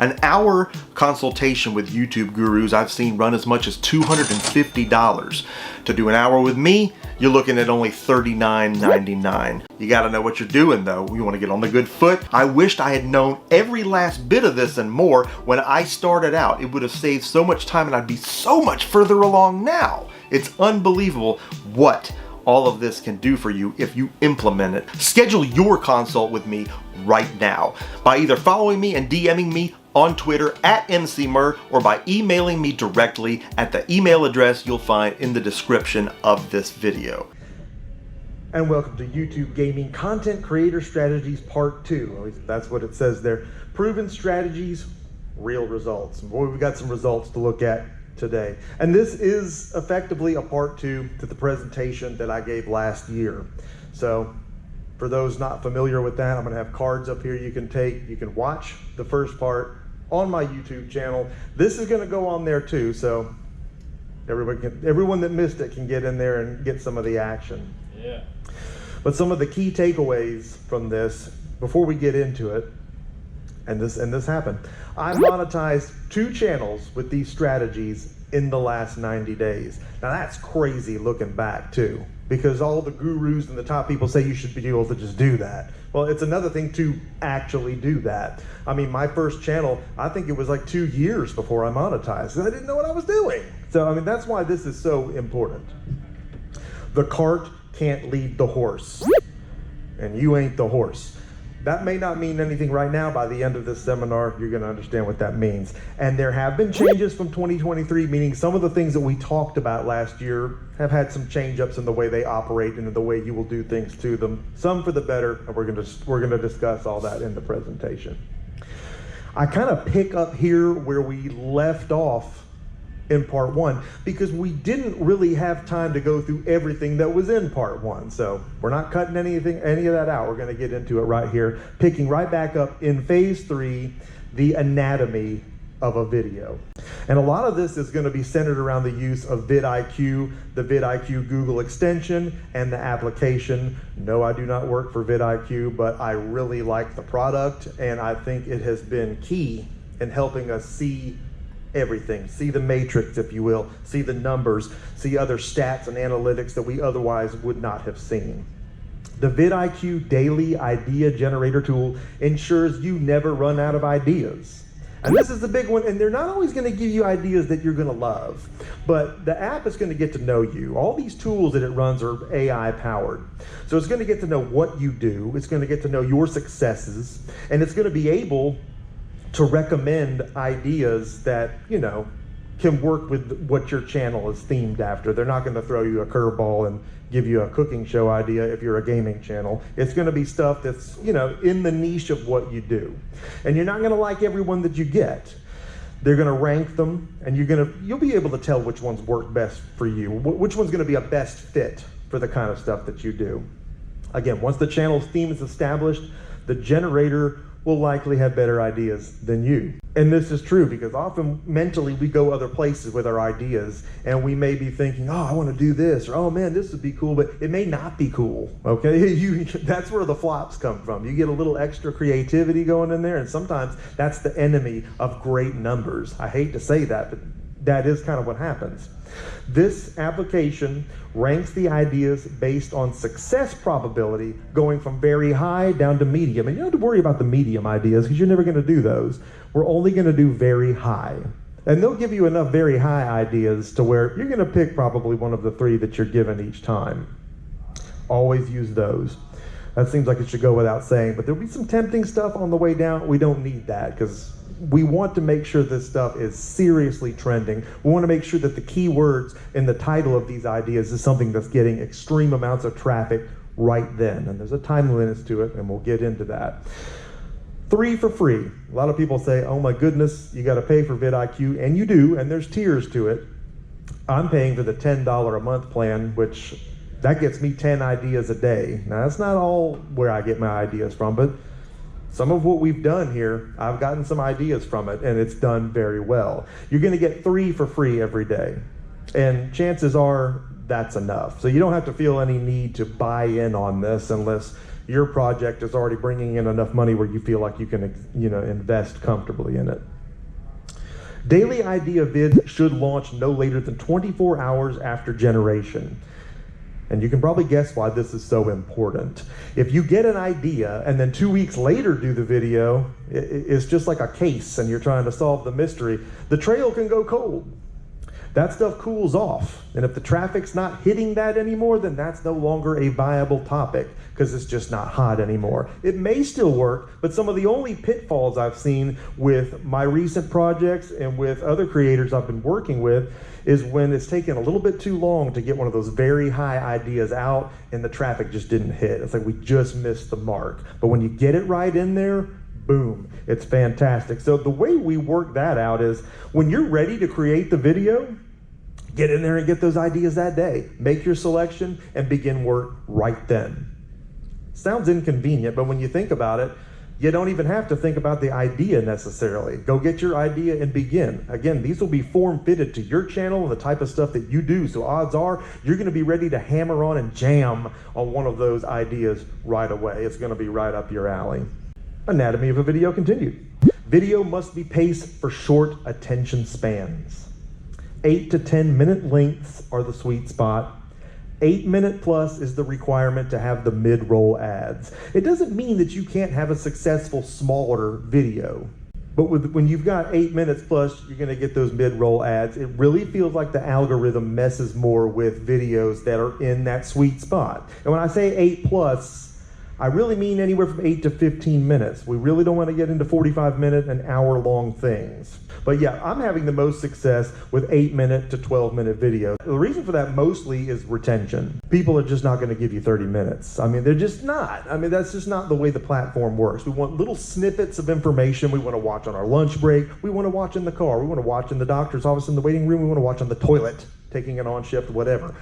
An hour consultation with YouTube gurus I've seen run as much as $250. To do an hour with me, you're looking at only $39.99. You gotta know what you're doing though. You wanna get on the good foot. I wished I had known every last bit of this and more when I started out. It would have saved so much time and I'd be so much further along now. It's unbelievable what all of this can do for you if you implement it. Schedule your consult with me right now by either following me and DMing me on Twitter at MCMur or by emailing me directly at the email address you'll find in the description of this video. And welcome to YouTube Gaming Content Creator Strategies Part 2. At least that's what it says there. Proven strategies, real results. Boy, we've got some results to look at today. And this is effectively a part 2 to the presentation that I gave last year. So for those not familiar with that, I'm going to have cards up here you can take. You can watch the first part on my YouTube channel. This is going to go on there too, so everyone that missed it can get in there and get some of the action. Yeah. But some of the key takeaways from this, before we get into it, and this happened, I monetized 2 channels with these strategies in the last 90 days. Now that's crazy looking back too, because all the gurus and the top people say you should be able to just do that. Well, it's another thing to actually do that. I mean, my first channel, I think it was like 2 years before I monetized, because I didn't know what I was doing. So, I mean, that's why this is so important. The cart can't lead the horse, and you ain't the horse. That may not mean anything right now. By the end of this seminar, you're going to understand what that means. And there have been changes from 2023, meaning some of the things that we talked about last year have had some change-ups in the way they operate and in the way you will do things to them. Some for the better, and we're going to discuss all that in the presentation. I kind of pick up here where we left off in part 1, because we didn't really have time to go through everything that was in part 1. So we're not cutting any of that out. We're going to get into it right here, picking right back up in phase 3, the anatomy of a video. And a lot of this is going to be centered around the use of vidIQ, the vidIQ Google extension, and the application. No, I do not work for vidIQ, but I really like the product, and I think it has been key in helping us see everything, see the matrix, if you will, see the numbers, see other stats and analytics that we otherwise would not have seen. The vidIQ Daily Idea Generator tool ensures you never run out of ideas. And this is the big one, and they're not always going to give you ideas that you're going to love, but the app is going to get to know you. All these tools that it runs are AI powered. So it's going to get to know what you do, it's going to get to know your successes, and it's going to be able to recommend ideas that, you know, can work with what your channel is themed after. They're not going to throw you a curveball and give you a cooking show idea if you're a gaming channel. It's going to be stuff that's, you know, in the niche of what you do. And you're not going to like everyone that you get. They're going to rank them, and you'll be able to tell which ones work best for you, which one's going to be a best fit for the kind of stuff that you do. Again, once the channel's theme is established, the generator will likely have better ideas than you. And this is true because often mentally we go other places with our ideas, and we may be thinking, oh, I want to do this, or oh man, this would be cool, but it may not be cool, okay? That's where the flops come from. You get a little extra creativity going in there, and sometimes that's the enemy of great numbers. I hate to say that, but that is kind of what happens. This application ranks the ideas based on success probability, going from very high down to medium. And you don't have to worry about the medium ideas because you're never going to do those. We're only going to do very high. And they'll give you enough very high ideas to where you're going to pick probably one of the 3 that you're given each time. Always use those. That seems like it should go without saying, but there'll be some tempting stuff on the way down. We don't need that because we want to make sure this stuff is seriously trending. We want to make sure that the keywords in the title of these ideas is something that's getting extreme amounts of traffic right then. And there's a time limit to it, and we'll get into that. 3 for free. A lot of people say, oh my goodness, you got to pay for vidIQ, and you do, and there's tiers to it. I'm paying for the $10 a month plan, which that gets me 10 ideas a day. Now, that's not all where I get my ideas from, but some of what we've done here, I've gotten some ideas from it, and it's done very well. You're going to get 3 for free every day, and chances are that's enough. So you don't have to feel any need to buy in on this unless your project is already bringing in enough money where you feel like you can, invest comfortably in it. Daily idea vids should launch no later than 24 hours after generation. And you can probably guess why this is so important. If you get an idea and then 2 weeks later do the video, it's just like a case and you're trying to solve the mystery. The trail can go cold. That stuff cools off. And if the traffic's not hitting that anymore, then that's no longer a viable topic because it's just not hot anymore. It may still work, but some of the only pitfalls I've seen with my recent projects and with other creators I've been working with is when it's taken a little bit too long to get one of those very high ideas out and the traffic just didn't hit. It's like we just missed the mark. But when you get it right in there, boom, it's fantastic. So the way we work that out is when you're ready to create the video, get in there and get those ideas that day. Make your selection and begin work right then. Sounds inconvenient, but when you think about it, you don't even have to think about the idea necessarily. Go get your idea and begin. Again, these will be form-fitted to your channel and the type of stuff that you do. So odds are you're going to be ready to hammer on and jam on one of those ideas right away. It's going to be right up your alley. Anatomy of a video continued. Video must be paced for short attention spans. 8 to 10 minute lengths are the sweet spot. 8 minute plus is the requirement to have the mid-roll ads. It doesn't mean that you can't have a successful smaller video, but when you've got 8 minutes plus, you're gonna get those mid-roll ads. It really feels like the algorithm messes more with videos that are in that sweet spot. And when I say 8 plus, I really mean anywhere from 8 to 15 minutes. We really don't want to get into 45-minute and hour-long things. But yeah, I'm having the most success with 8-minute to 12-minute videos. The reason for that mostly is retention. People are just not going to give you 30 minutes. I mean, they're just not. I mean, that's just not the way the platform works. We want little snippets of information we want to watch on our lunch break. We want to watch in the car. We want to watch in the doctor's office, in the waiting room. We want to watch on the toilet, taking it on shift, whatever.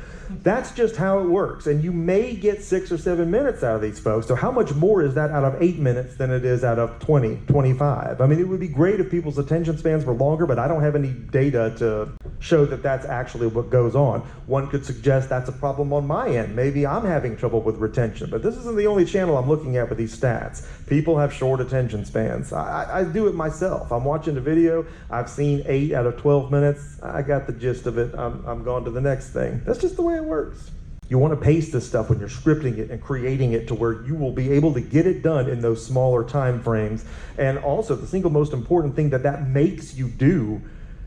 That's just how it works. And you may get 6 or 7 minutes out of these folks. So how much more is that out of 8 minutes than it is out of 20, 25? I mean, it would be great if people's attention spans were longer, but I don't have any data to show that that's actually what goes on. One could suggest that's a problem on my end. Maybe I'm having trouble with retention, but this isn't the only channel I'm looking at with these stats. People have short attention spans. I do it myself. I'm watching a video, I've seen 8 out of 12 minutes, I got the gist of it, I'm gone to the next thing. That's just the way it works. You want to pace this stuff when you're scripting it and creating it to where you will be able to get it done in those smaller time frames. And also, the single most important thing that makes you do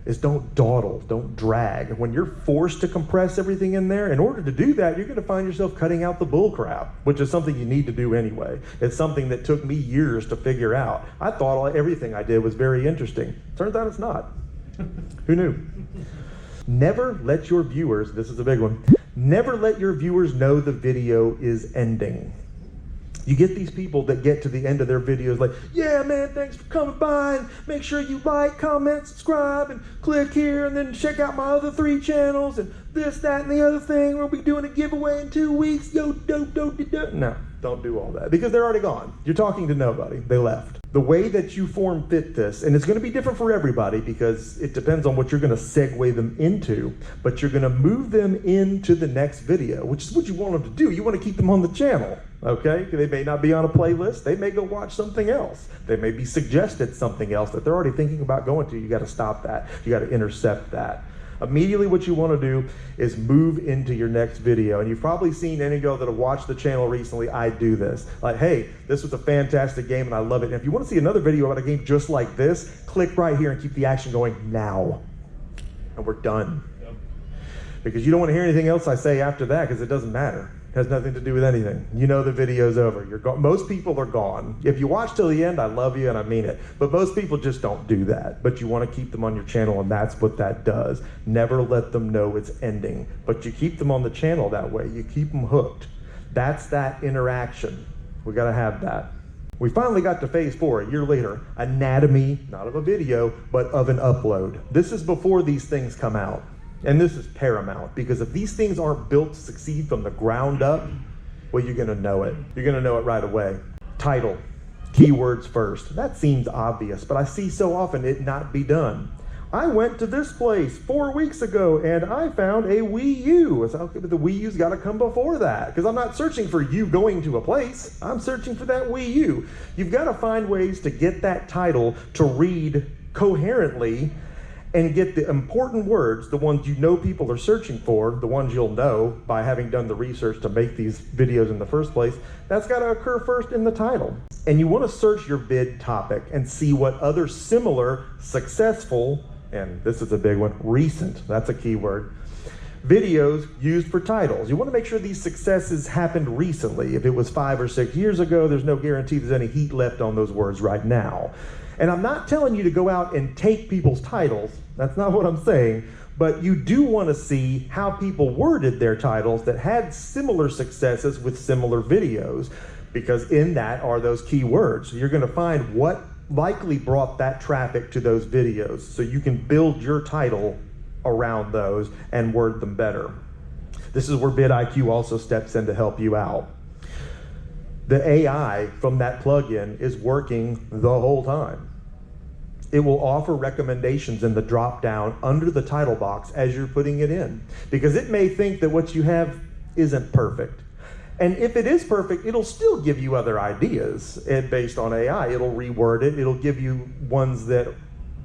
is don't dawdle, don't drag. When you're forced to compress everything in there, in order to do that, you're going to find yourself cutting out the bull crap, which is something you need to do anyway. It's something that took me years to figure out. I thought everything I did was very interesting. Turns out it's not. Who knew? Never let your viewers, this is a big one, never let your viewers know the video is ending. You get these people that get to the end of their videos like, yeah, man, thanks for coming by, and make sure you like, comment, subscribe, and click here, and then check out my other 3 channels, and this, that, and the other thing. We'll be doing a giveaway in 2 weeks. Yo, No, don't do all that, because they're already gone. You're talking to nobody. They left. The way that you form fit this, and it's going to be different for everybody because it depends on what you're going to segue them into, but you're going to move them into the next video, which is what you want them to do. You want to keep them on the channel, okay? They may not be on a playlist. They may go watch something else. They may be suggested something else that they're already thinking about going to. You got to stop that. You got to intercept that. Immediately what you want to do is move into your next video. And you've probably seen any of y'all that have watched the channel recently, I do this. Like, hey, this was a fantastic game and I love it. And if you want to see another video about a game just like this, click right here and keep the action going now. And we're done. Yep. Because you don't want to hear anything else I say after that because it doesn't matter. It has nothing to do with anything. You know the video's over. You're gone. Most people are gone. If you watch till the end, I love you and I mean it. But most people just don't do that. But you want to keep them on your channel, and that's what that does. Never let them know it's ending. But you keep them on the channel that way. You keep them hooked. That's that interaction. We got to have that. We finally got to phase 4 a year later. Anatomy, not of a video, but of an upload. This is before these things come out. And this is paramount, because if these things aren't built to succeed from the ground up, well, you're gonna know it. You're gonna know it right away. Title, keywords first. That seems obvious, but I see so often it not be done. I went to this place 4 weeks ago and I found a Wii U. It's okay, but the Wii U's got to come before that, because I'm not searching for you going to a place. I'm searching for that Wii U. You've got to find ways to get that title to read coherently and get the important words, the ones you know people are searching for, the ones you'll know by having done the research to make these videos in the first place. That's got to occur first in the title. And you want to search your vid topic and see what other similar, successful, and this is a big one, recent, that's a key word, videos used for titles. You want to make sure these successes happened recently. If it was 5 or 6 years ago, there's no guarantee there's any heat left on those words right now. And I'm not telling you to go out and take people's titles. That's not what I'm saying. But you do want to see how people worded their titles that had similar successes with similar videos, because in that are those key words. You're going to find what likely brought that traffic to those videos, so you can build your title around those and word them better. This is where vidIQ also steps in to help you out. The AI from that plugin is working the whole time. It will offer recommendations in the drop down under the title box as you're putting it in, because it may think that what you have isn't perfect. And if it is perfect, it'll still give you other ideas, and based on AI. It'll reword it. It'll give you ones that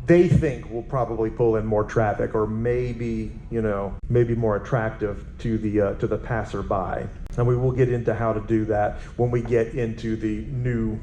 they think will probably pull in more traffic, or maybe, maybe more attractive to the passerby. And we will get into how to do that when we get into the new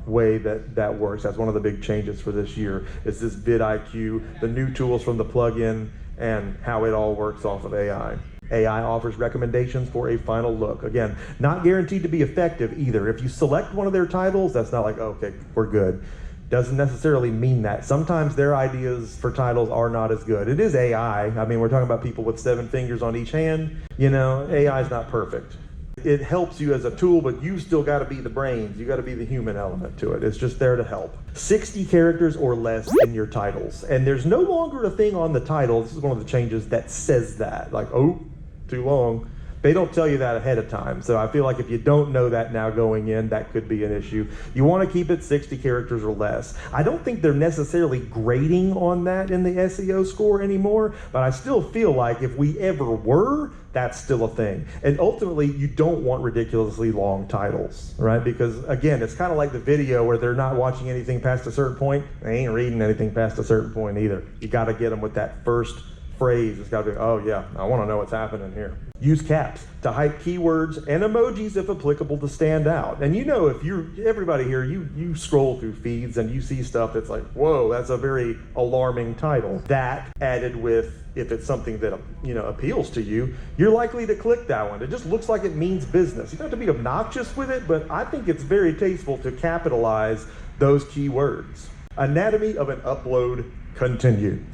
way that works. That's one of the big changes for this year, is this vidIQ, the new tools from the plugin, and how it all works off of AI. AI offers recommendations for a final look. Again, not guaranteed to be effective either. If you select one of their titles, that's not like, okay, we're good. Doesn't necessarily mean that. Sometimes their ideas for titles are not as good. It is AI. I mean, we're talking about people with 7 fingers on each hand. AI is not perfect. It helps you as a tool, but you still got to be the brains. You got to be the human element to it. It's just there to help. 60 characters or less in your titles. And there's no longer a thing on the title. This is one of the changes that says that. Like, oh, too long. They don't tell you that ahead of time. So I feel like if you don't know that now going in, that could be an issue. You want to keep it 60 characters or less. I don't think they're necessarily grading on that in the SEO score anymore, but I still feel like if we ever were, that's still a thing. And ultimately, you don't want ridiculously long titles, right? Because again, it's kind of like the video where they're not watching anything past a certain point. They ain't reading anything past a certain point either. You got to get them with that first phrase. It's got to be, oh yeah, I want to know what's happening here. Use caps to hype keywords and emojis if applicable to stand out. And if everybody here, you scroll through feeds and you see stuff that's like, whoa, that's a very alarming title. That added with, if it's something that appeals to you, you're likely to click that one. It just looks like it means business. You don't have to be obnoxious with it, but I think it's very tasteful to capitalize those keywords. Anatomy of an upload continued.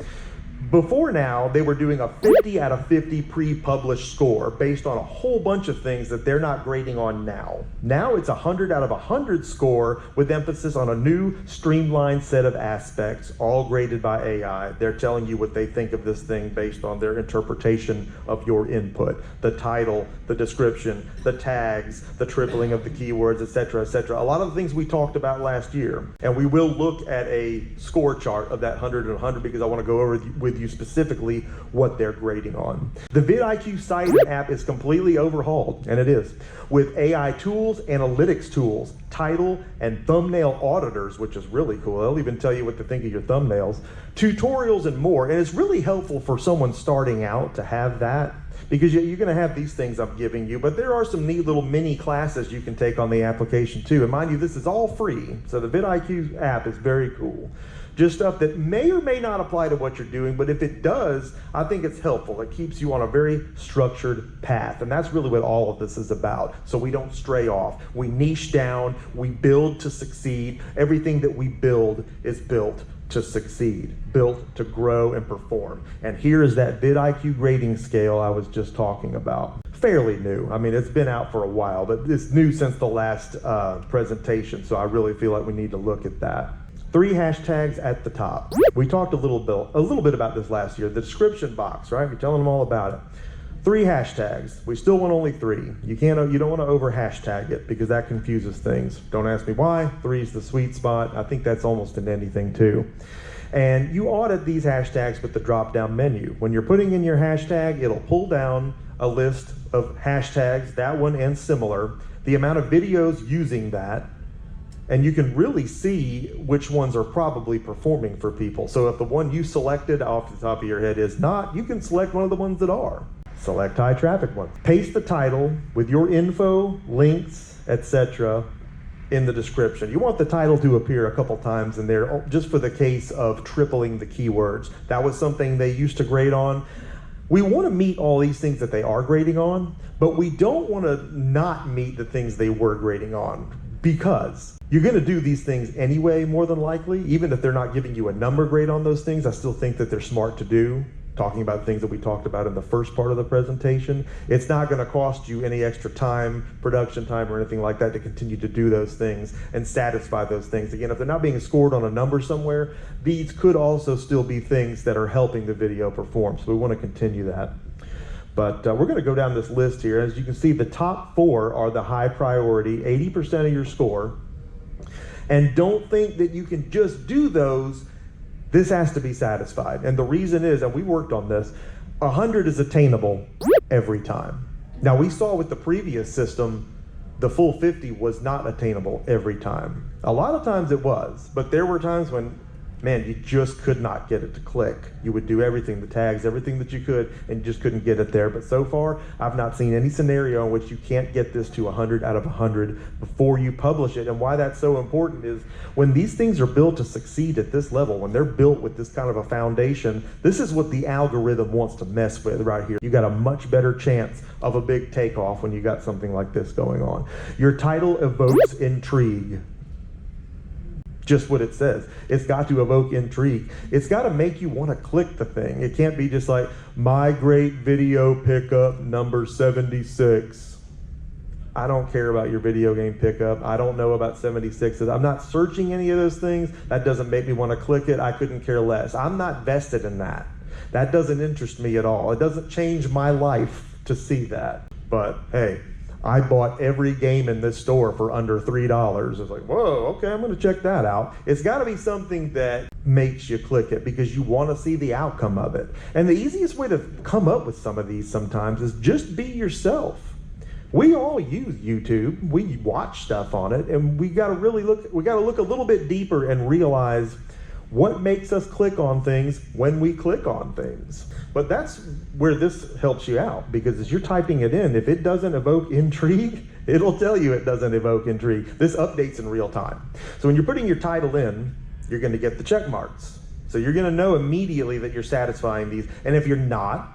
Before now, they were doing a 50 out of 50 pre-published score based on a whole bunch of things that they're not grading on now. Now it's a 100 out of 100 score with emphasis on a new streamlined set of aspects, all graded by AI. They're telling you what they think of this thing based on their interpretation of your input. The title, the description, the tags, the tripling of the keywords, etc., etc. A lot of the things we talked about last year. And we will look at a score chart of that 100 and 100 because I want to go over with you specifically what they're grading on. The vidIQ site and app is completely overhauled, and it is, with AI tools, analytics tools, title and thumbnail auditors, which is really cool. They'll even tell you what to think of your thumbnails, tutorials and more. And it's really helpful for someone starting out to have that, because you're going to have these things I'm giving you, but there are some neat little mini classes you can take on the application too. And mind you, this is all free, so the vidIQ app is very cool. Just stuff that may or may not apply to what you're doing, but if it does, I think it's helpful. It keeps you on a very structured path, and that's really what all of this is about, so we don't stray off. We niche down, we build to succeed. Everything that we build is built to succeed, built to grow and perform. And here is that vidIQ grading scale I was just talking about. Fairly new. I mean, it's been out for a while, but it's new since the last presentation, so I really feel like we need to look at that. 3 hashtags at the top. We talked a little bit about this last year. The description box, right? You're telling them all about it. 3 hashtags. We still want only 3. You don't want to over hashtag it because that confuses things. Don't ask me why. 3 is the sweet spot. I think that's almost in anything too. And you audit these hashtags with the drop-down menu. When you're putting in your hashtag, it'll pull down a list of hashtags, that one and similar, the amount of videos using that, and you can really see which ones are probably performing for people. So if the one you selected off the top of your head is not, you can select one of the ones that are. Select high traffic ones. Paste the title with your info, links, etc. in the description. You want the title to appear a couple times in there just for the case of tripling the keywords. That was something they used to grade on. We want to meet all these things that they are grading on, but we don't want to not meet the things they were grading on, because you're going to do these things anyway, more than likely. Even if they're not giving you a number grade on those things, I still think that they're smart to do. Talking about things that we talked about in the first part of the presentation. It's not going to cost you any extra time, production time, or anything like that to continue to do those things and satisfy those things. Again, if they're not being scored on a number somewhere, these could also still be things that are helping the video perform. So we want to continue that. But we're going to go down this list here. As you can see, the top 4 are the high priority, 80% of your score. And don't think that you can just do those. This has to be satisfied. And the reason is, and we worked on this, 100 is attainable every time. Now we saw with the previous system, the full 50 was not attainable every time. A lot of times it was, but there were times when, man, you just could not get it to click. You would do everything, the tags, everything that you could, and you just couldn't get it there. But so far, I've not seen any scenario in which you can't get this to 100 out of 100 before you publish it. And why that's so important is when these things are built to succeed at this level, when they're built with this kind of a foundation, this is what the algorithm wants to mess with right here. You got a much better chance of a big takeoff when you got something like this going on. Your title evokes intrigue. Just what it says. It's got to evoke intrigue. It's got to make you want to click the thing. It can't be just like, my great video pickup number 76. I don't care about your video game pickup. I don't know about 76s. I'm not searching any of those things. That doesn't make me want to click it. I couldn't care less. I'm not vested in that. That doesn't interest me at all. It doesn't change my life to see that. But hey, I bought every game in this store for under $3. It's like, whoa, okay, I'm going to check that out. It's got to be something that makes you click it because you want to see the outcome of it. And the easiest way to come up with some of these sometimes is just be yourself. We all use YouTube. We watch stuff on it, and we got to really look. We got to look a little bit deeper and realize what makes us click on things when we click on things. But that's where this helps you out, because as you're typing it in, if it doesn't evoke intrigue, it'll tell you it doesn't evoke intrigue. This updates in real time. So when you're putting your title in, you're going to get the check marks. So you're going to know immediately that you're satisfying these. And if you're not,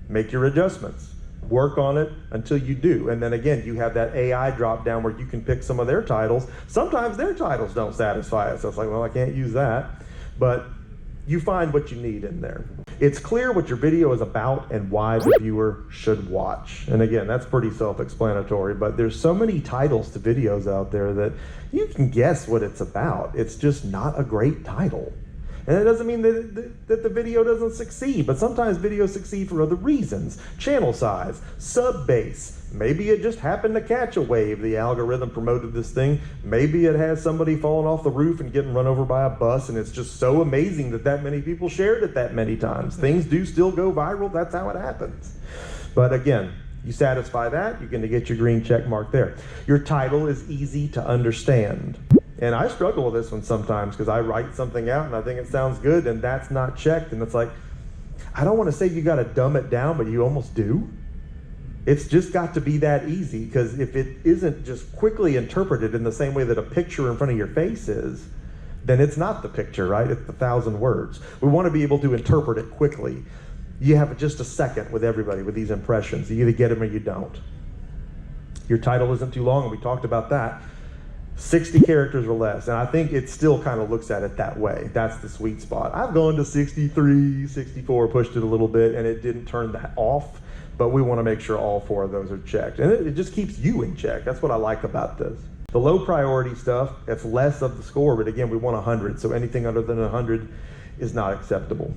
make your adjustments. Work on it until you do. And then again, you have that AI drop down where you can pick some of their titles. Sometimes their titles don't satisfy us. So it's like, well, I can't use that. But you find what you need in there. It's clear what your video is about and why the viewer should watch. And again, that's pretty self-explanatory, but there's so many titles to videos out there that you can guess what it's about. It's just not a great title. And it doesn't mean that the video doesn't succeed, but sometimes videos succeed for other reasons. Channel size, sub base. Maybe it just happened to catch a wave. The algorithm promoted this thing. Maybe it has somebody falling off the roof and getting run over by a bus, and it's just so amazing that that many people shared it that many times. Things do still go viral. That's how it happens. But again, you satisfy that, you're going to get your green check mark there. Your title is easy to understand. And I struggle with this one sometimes because I write something out and I think it sounds good and that's not checked. And it's like, I don't want to say you got to dumb it down, but you almost do. It's just got to be that easy, because if it isn't just quickly interpreted in the same way that a picture in front of your face is, then it's not the picture, right? It's 1,000 words. We want to be able to interpret it quickly. You have just a second with everybody with these impressions. You either get them or you don't. Your title isn't too long, and we talked about that. 60 characters or less, and I think it still kind of looks at it that way. That's the sweet spot. I've gone to 63, 64, pushed it a little bit, and it didn't turn that off, but we want to make sure all 4 of those are checked. And it just keeps you in check. That's what I like about this. The low priority stuff, it's less of the score, but again, we want 100, so anything other than 100 is not acceptable.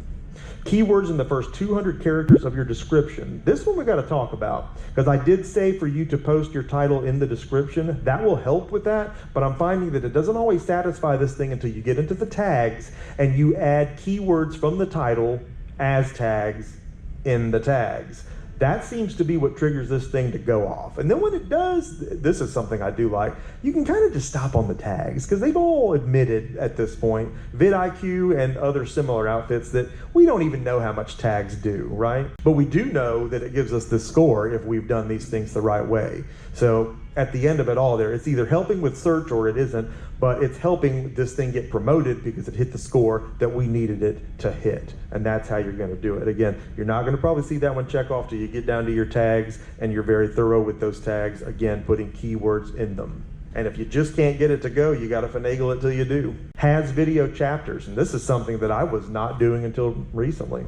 Keywords in the first 200 characters of your description. This one we got to talk about, because I did say for you to post your title in the description. That will help with that, but I'm finding that it doesn't always satisfy this thing until you get into the tags and you add keywords from the title as tags in the tags. That seems to be what triggers this thing to go off. And then when it does, this is something I do like, you can kind of just stop on the tags, because they've all admitted at this point, vidIQ and other similar outfits, that we don't even know how much tags do, right? But we do know that it gives us the score if we've done these things the right way. So at the end of it all there, it's either helping with search or it isn't, but it's helping this thing get promoted because it hit the score that we needed it to hit. And that's how you're gonna do it. Again, you're not gonna probably see that one check off till you get down to your tags and you're very thorough with those tags, again, putting keywords in them. And if you just can't get it to go, you gotta finagle it till you do. Has video chapters, and this is something that I was not doing until recently.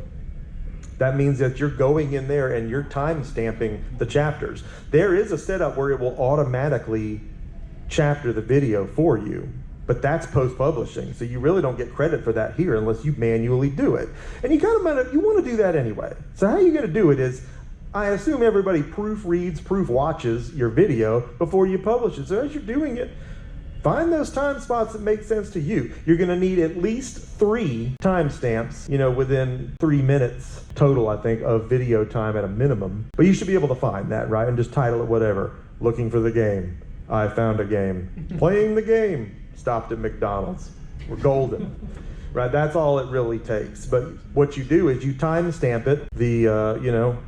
That means that you're going in there and you're time stamping the chapters. There is a setup where it will automatically chapter the video for you, but that's post-publishing, so you really don't get credit for that here unless you manually do it. And you want to do that anyway. So how you're going to do it is, I assume everybody proofreads, watches your video before you publish it. So as you're doing it, find those time spots that make sense to you. You're going to need at least 3 timestamps, within 3 minutes total, I think, of video time at a minimum. But you should be able to find that, right? And just title it whatever. Looking for the game. I found a game. Playing the game. Stopped at McDonald's. We're golden. Right? That's all it really takes. But what you do is you timestamp it, the,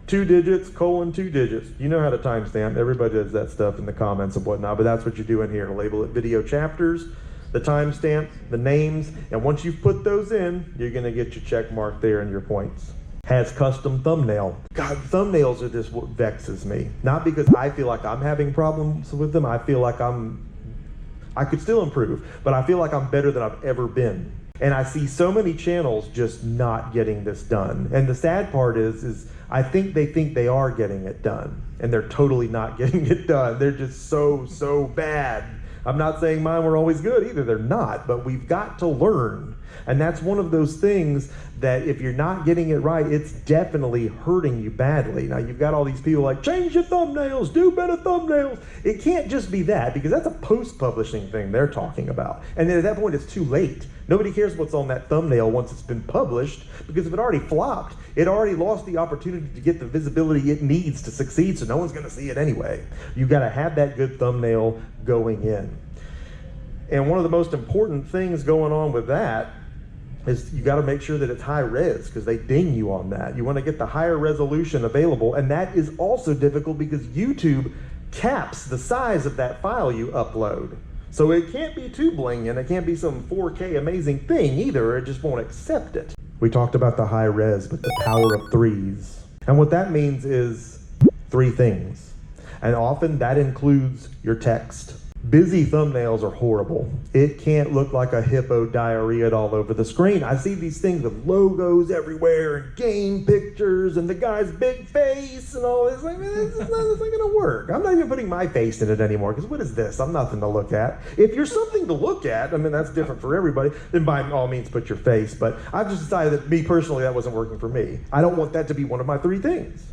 2 digits, colon 2 digits. You know how to timestamp. Everybody does that stuff in the comments and whatnot, but that's what you're doing here. Label it video chapters, the timestamp, the names, and once you've put those in, you're gonna get your check mark there and your points. Has custom thumbnail. God, thumbnails are just what vexes me. Not because I feel like I'm having problems with them. I feel like I could still improve, but I feel like I'm better than I've ever been. And I see so many channels just not getting this done. And the sad part is I think they are getting it done, and they're totally not getting it done. They're just so bad. I'm not saying mine were always good either, they're not, but we've got to learn. And that's one of those things that if you're not getting it right, it's definitely hurting you badly. Now you've got all these people like, change your thumbnails, do better thumbnails. It can't just be that, because that's a post-publishing thing they're talking about. And then at that point it's too late. Nobody cares what's on that thumbnail once it's been published, because if it already flopped, it already lost the opportunity to get the visibility it needs to succeed, so no one's gonna see it anyway. You've gotta have that good thumbnail going in. And one of the most important things going on with that is you got to make sure that it's high res, because they ding you on that. You want to get the higher resolution available, and that is also difficult because YouTube caps the size of that file you upload. So it can't be too blinging, it can't be some 4K amazing thing either, it just won't accept it. We talked about the high res, but the power of 3s. And what that means is 3 things. And often that includes your text. Busy thumbnails are horrible. It can't look like a hippo diarrhea all over the screen. I see these things with logos everywhere and game pictures and the guy's big face and all this. Like, man, this is not gonna work. I'm not even putting my face in it anymore, because what is this? I'm nothing to look at. If you're something to look at, I mean, that's different for everybody, then by all means put your face. But I've just decided that me personally, that wasn't working for me. I don't want that to be one of my 3 things.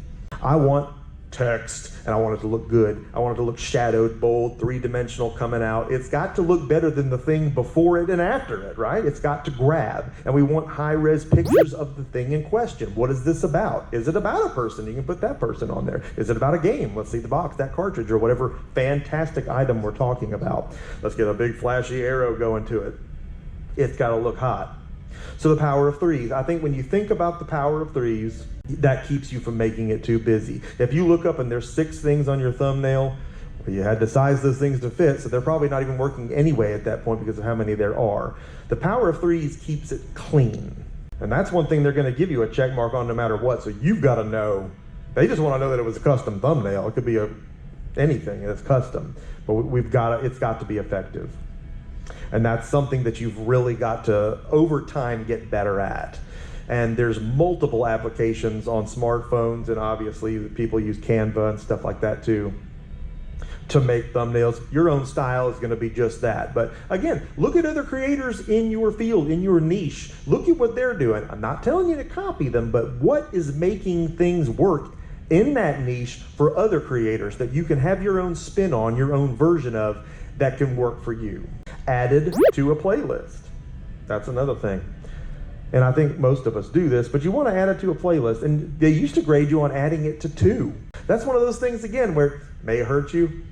I want text, and I want it to look good. I want it to look shadowed, bold, 3-dimensional coming out. It's got to look better than the thing before it and after it, right? It's got to grab. And we want high-res pictures of the thing in question. What is this about? Is it about a person? You can put that person on there. Is it about a game? Let's see the box, that cartridge, or whatever fantastic item we're talking about. Let's get a big flashy arrow going to it. It's got to look hot. So the power of 3s. I think when you think about the power of 3s, that keeps you from making it too busy. If you look up and there's 6 things on your thumbnail, well, you had to size those things to fit, so they're probably not even working anyway at that point because of how many there are. The power of 3s keeps it clean. And that's one thing they're going to give you a check mark on no matter what, so you've got to know. They just want to know that it was a custom thumbnail. It could be anything, and it's custom. But it's got to be effective. And that's something that you've really got to, over time, get better at. And there's multiple applications on smartphones, and obviously people use Canva and stuff like that too, to make thumbnails. Your own style is going to be just that. But again, look at other creators in your field, in your niche. Look at what they're doing. I'm not telling you to copy them, but what is making things work in that niche for other creators that you can have your own spin on, your own version of, that can work for you. Added to a playlist. That's another thing. And I think most of us do this, but you want to add it to a playlist. And they used to grade you on adding it to 2. That's one of those things, again, where it may hurt you,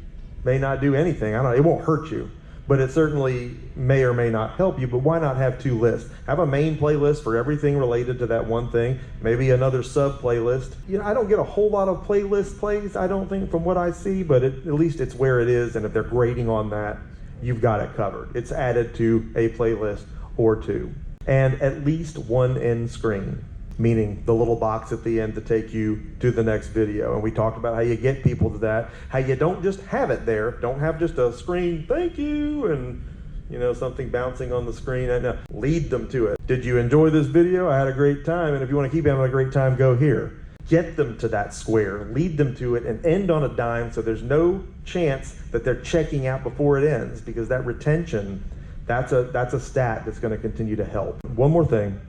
may not do anything. I don't know, it won't hurt you, but it certainly may or may not help you. But why not have 2 lists? Have a main playlist for everything related to that one thing, maybe another sub playlist. You know, I don't get a whole lot of playlist plays, I don't think, from what I see, but at least it's where it is, and if they're grading on that, you've got it covered. It's added to a playlist or 2. And at least one end screen, meaning the little box at the end to take you to the next video. And we talked about how you get people to that, how you don't just have it there, don't have just a screen, thank you, and you know, something bouncing on the screen, and lead them to it. Did you enjoy this video? I had a great time, and if you want to keep having a great time, go here. Get them to that square, lead them to it, and end on a dime so there's no chance that they're checking out before it ends, because that retention, that's a stat that's going to continue to help. One more thing,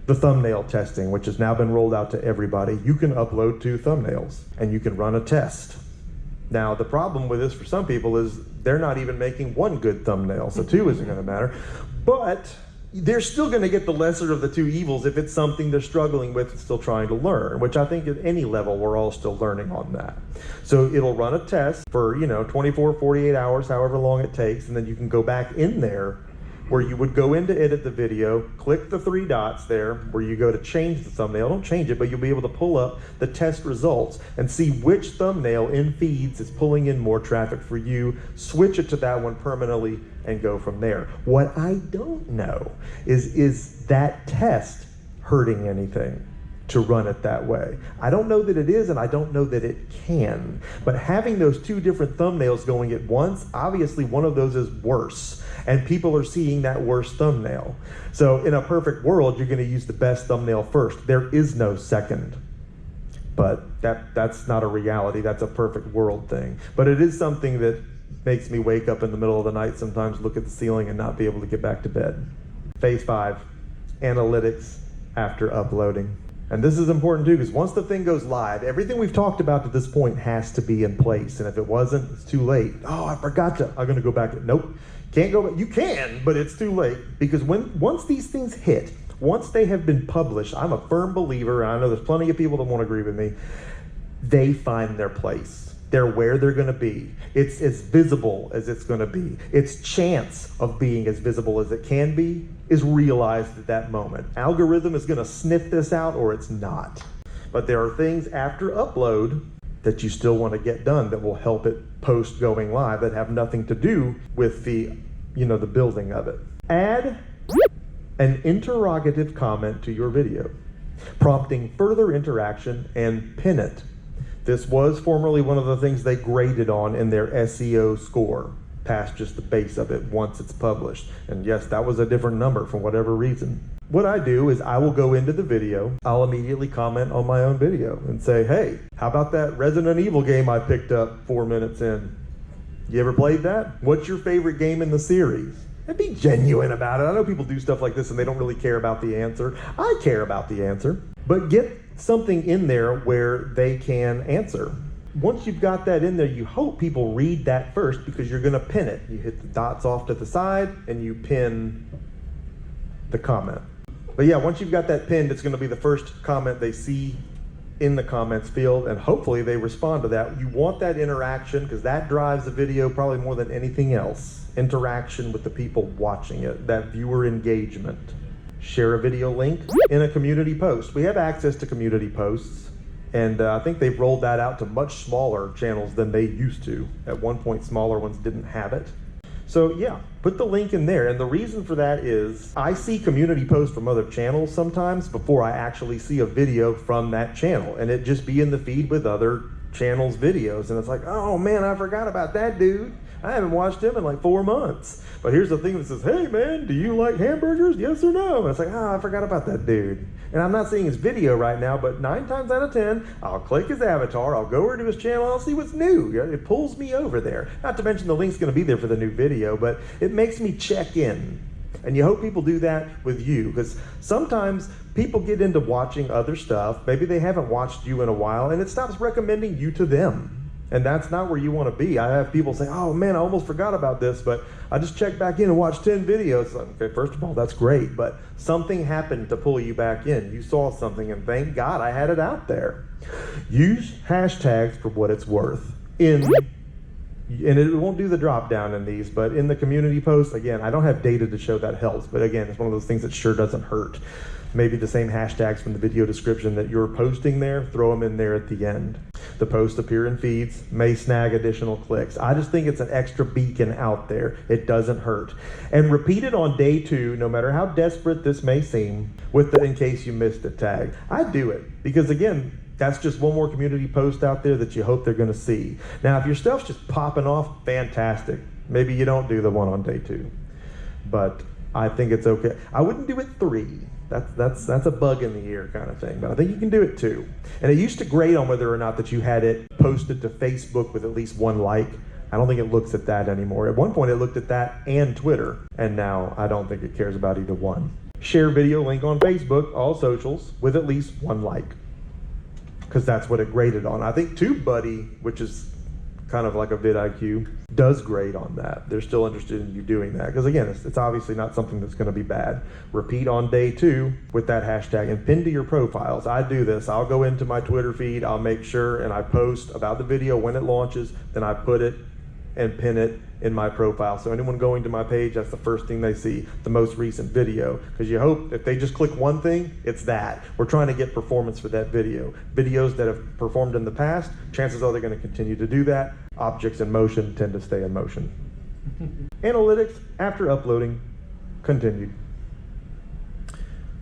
the thumbnail testing, which has now been rolled out to everybody. You can upload 2 thumbnails and you can run a test. Now, the problem with this for some people is they're not even making 1 good thumbnail, so 2 isn't going to matter. But they're still going to get the lesser of the 2 evils if it's something they're struggling with and still trying to learn, which I think at any level we're all still learning on that. So it'll run a test for, 24, 48 hours, however long it takes, and then you can go back in there where you would go in to edit the video, click the 3 dots there where you go to change the thumbnail. Don't change it, but you'll be able to pull up the test results and see which thumbnail in feeds is pulling in more traffic for you, switch it to that one permanently, and go from there. What I don't know is that test hurting anything to run it that way? I don't know that it is, and I don't know that it can. But having those 2 different thumbnails going at once, obviously one of those is worse, and people are seeing that worse thumbnail. So in a perfect world, you're going to use the best thumbnail first. There is no second. But that's not a reality. That's a perfect world thing. But it is something that makes me wake up in the middle of the night sometimes, look at the ceiling, and not be able to get back to bed. Phase 5, analytics after uploading. And this is important too, because once the thing goes live, everything we've talked about to this point has to be in place. And if it wasn't, it's too late. Oh, I forgot to, I'm gonna go back. Nope, can't go back. You can, but it's too late. Because once these things hit, once they have been published, I'm a firm believer, and I know there's plenty of people that won't agree with me, they find their place. They're where they're gonna be. It's as visible as it's gonna be. Its chance of being as visible as it can be is realized at that moment. Algorithm is gonna sniff this out or it's not. But there are things after upload that you still wanna get done that will help it post going live that have nothing to do with the building of it. Add an interrogative comment to your video, prompting further interaction, and pin it. This was formerly one of the things they graded on in their SEO score, past just the base of it once it's published. And yes, that was a different number for whatever reason. What I do is I will go into the video, I'll immediately comment on my own video and say, hey, how about that Resident Evil game I picked up 4 minutes in? You ever played that? What's your favorite game in the series? And be genuine about it. I know people do stuff like this and they don't really care about the answer. I care about the answer. But get something in there where they can answer. Once you've got that in there, you hope people read that first because you're gonna pin it. You hit the dots off to the side and you pin the comment. But yeah, once you've got that pinned, it's gonna be the first comment they see in the comments field, and hopefully they respond to that. You want that interaction because that drives the video probably more than anything else. Interaction with the people watching it, that viewer engagement. Share a video link in a community post. We have access to community posts, and I think they've rolled that out to much smaller channels than they used to. At one point, smaller ones didn't have it. So yeah, put the link in there. And the reason for that is I see community posts from other channels sometimes before I actually see a video from that channel, and it just be in the feed with other channels' videos. And it's like, oh man, I forgot about that dude. I haven't watched him in like 4 months. But here's the thing that says, hey man, do you like hamburgers? Yes or no? And it's like, I forgot about that dude. And I'm not seeing his video right now, but 9 times out of 10, I'll click his avatar, I'll go over to his channel, I'll see what's new. It pulls me over there. Not to mention the link's gonna be there for the new video, but it makes me check in. And you hope people do that with you, because sometimes people get into watching other stuff. Maybe they haven't watched you in a while, and it stops recommending you to them. And that's not where you want to be. I have people say, oh man, I almost forgot about this, but I just checked back in and watched 10 videos. Like, okay, first of all, that's great, but something happened to pull you back in. You saw something, and thank God I had it out there. Use hashtags for what it's worth. And it won't do the drop down in these, but in the community posts, again, I don't have data to show that helps, but again, it's one of those things that sure doesn't hurt. Maybe the same hashtags from the video description that you're posting there, throw them in there at the end. The posts appear in feeds, may snag additional clicks. I just think it's an extra beacon out there. It doesn't hurt. And repeat it on day 2, no matter how desperate this may seem, with the in case you missed it tag. I do it because, again, that's just one more community post out there that you hope they're going to see. Now, if your stuff's just popping off, fantastic. Maybe you don't do the one on day 2, but I think it's okay. I wouldn't do it 3. That's a bug in the ear kind of thing, but I think you can do it 2. And it used to grade on whether or not that you had it posted to Facebook with at least 1 like. I don't think it looks at that anymore. At one point it looked at that and Twitter, and now I don't think it cares about either one. Share video link on Facebook, all socials, with at least 1 like, because that's what it graded on. I think TubeBuddy, which is kind of like a vidIQ, does grade on that. They're still interested in you doing that, because again, it's obviously not something that's going to be bad. Repeat on day 2 with that hashtag and pin to your profiles. I do this. I'll go into my Twitter feed, I'll make sure, and I post about the video when it launches, then I put it and pin it in my profile. So anyone going to my page, that's the first thing they see, the most recent video. Because you hope if they just click one thing, it's that. We're trying to get performance for that video. Videos that have performed in the past, chances are they're going to continue to do that. Objects in motion tend to stay in motion. Analytics after uploading, continued.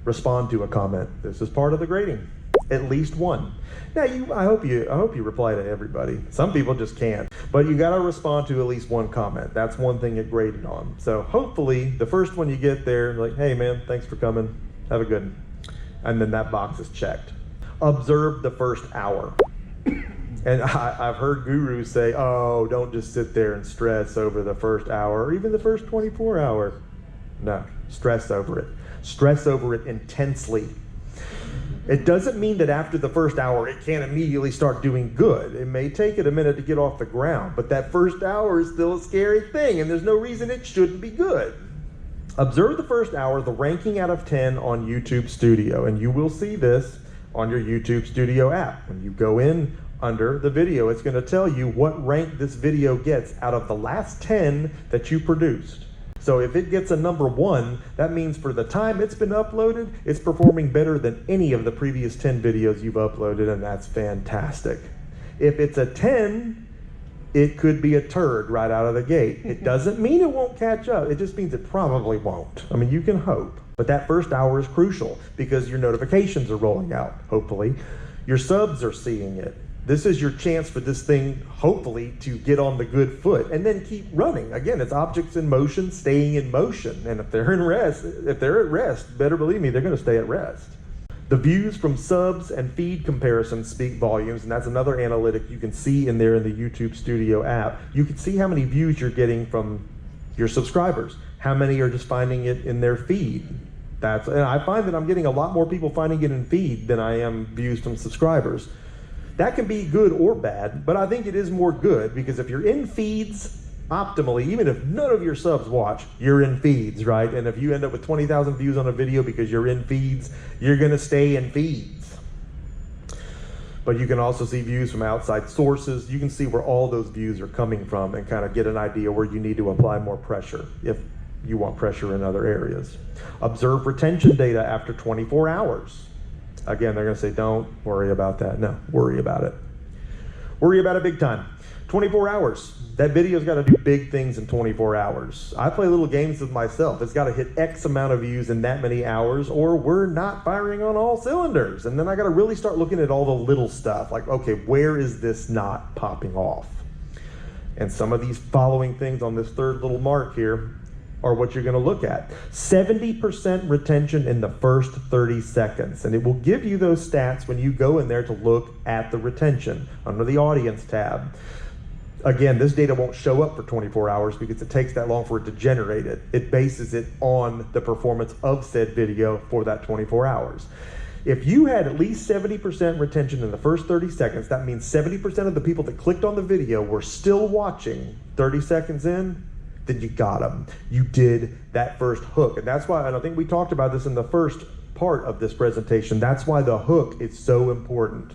Respond to a comment. This is part of the grading. At least 1. Now, I hope you reply to everybody. Some people just can't, but you got to respond to at least 1 comment. That's one thing it graded on. So hopefully, the first one you get there, like, hey man, thanks for coming. Have a good one. And then that box is checked. Observe the first hour. And I've heard gurus say, oh, don't just sit there and stress over the first hour or even the first 24 hours. No, stress over it. Stress over it intensely. It doesn't mean that after the first hour it can't immediately start doing good. It may take it a minute to get off the ground, but that first hour is still a scary thing, and there's no reason it shouldn't be good. Observe the first hour, the ranking out of 10 on YouTube Studio, and you will see this on your YouTube Studio app. When you go in under the video, it's going to tell you what rank this video gets out of the last 10 that you produced. So if it gets a number 1, that means for the time it's been uploaded, it's performing better than any of the previous 10 videos you've uploaded, and that's fantastic. If it's a 10, it could be a turd right out of the gate. It doesn't mean it won't catch up. It just means it probably won't. I mean, you can hope. But that first hour is crucial because your notifications are rolling out, hopefully. Your subs are seeing it. This is your chance for this thing, hopefully, to get on the good foot and then keep running. Again, it's objects in motion, staying in motion. And if they're at rest, better believe me, they're going to stay at rest. The views from subs and feed comparisons speak volumes, and that's another analytic you can see in there in the YouTube Studio app. You can see how many views you're getting from your subscribers, how many are just finding it in their feed. And I find that I'm getting a lot more people finding it in feed than I am views from subscribers. That can be good or bad, but I think it is more good because if you're in feeds optimally, even if none of your subs watch, you're in feeds, right? And if you end up with 20,000 views on a video because you're in feeds, you're gonna stay in feeds. But you can also see views from outside sources. You can see where all those views are coming from and kind of get an idea where you need to apply more pressure if you want pressure in other areas. Observe retention data after 24 hours. Again, they're going to say, don't worry about that. No, worry about it. Worry about it big time. 24 hours. That video's got to do big things in 24 hours. I play little games with myself. It's got to hit X amount of views in that many hours, or we're not firing on all cylinders. And then I got to really start looking at all the little stuff. Like, okay, where is this not popping off? And some of these following things on this third little mark here are what you're going to look at. 70% retention in the first 30 seconds. And it will give you those stats when you go in there to look at the retention under the audience tab. Again, this data won't show up for 24 hours because it takes that long for it to generate it. It bases it on the performance of said video for that 24 hours. If you had at least 70% retention in the first 30 seconds, that means 70% of the people that clicked on the video were still watching 30 seconds in, then you got them. You did that first hook. And that's why, and I think we talked about this in the first part of this presentation, that's why the hook is so important.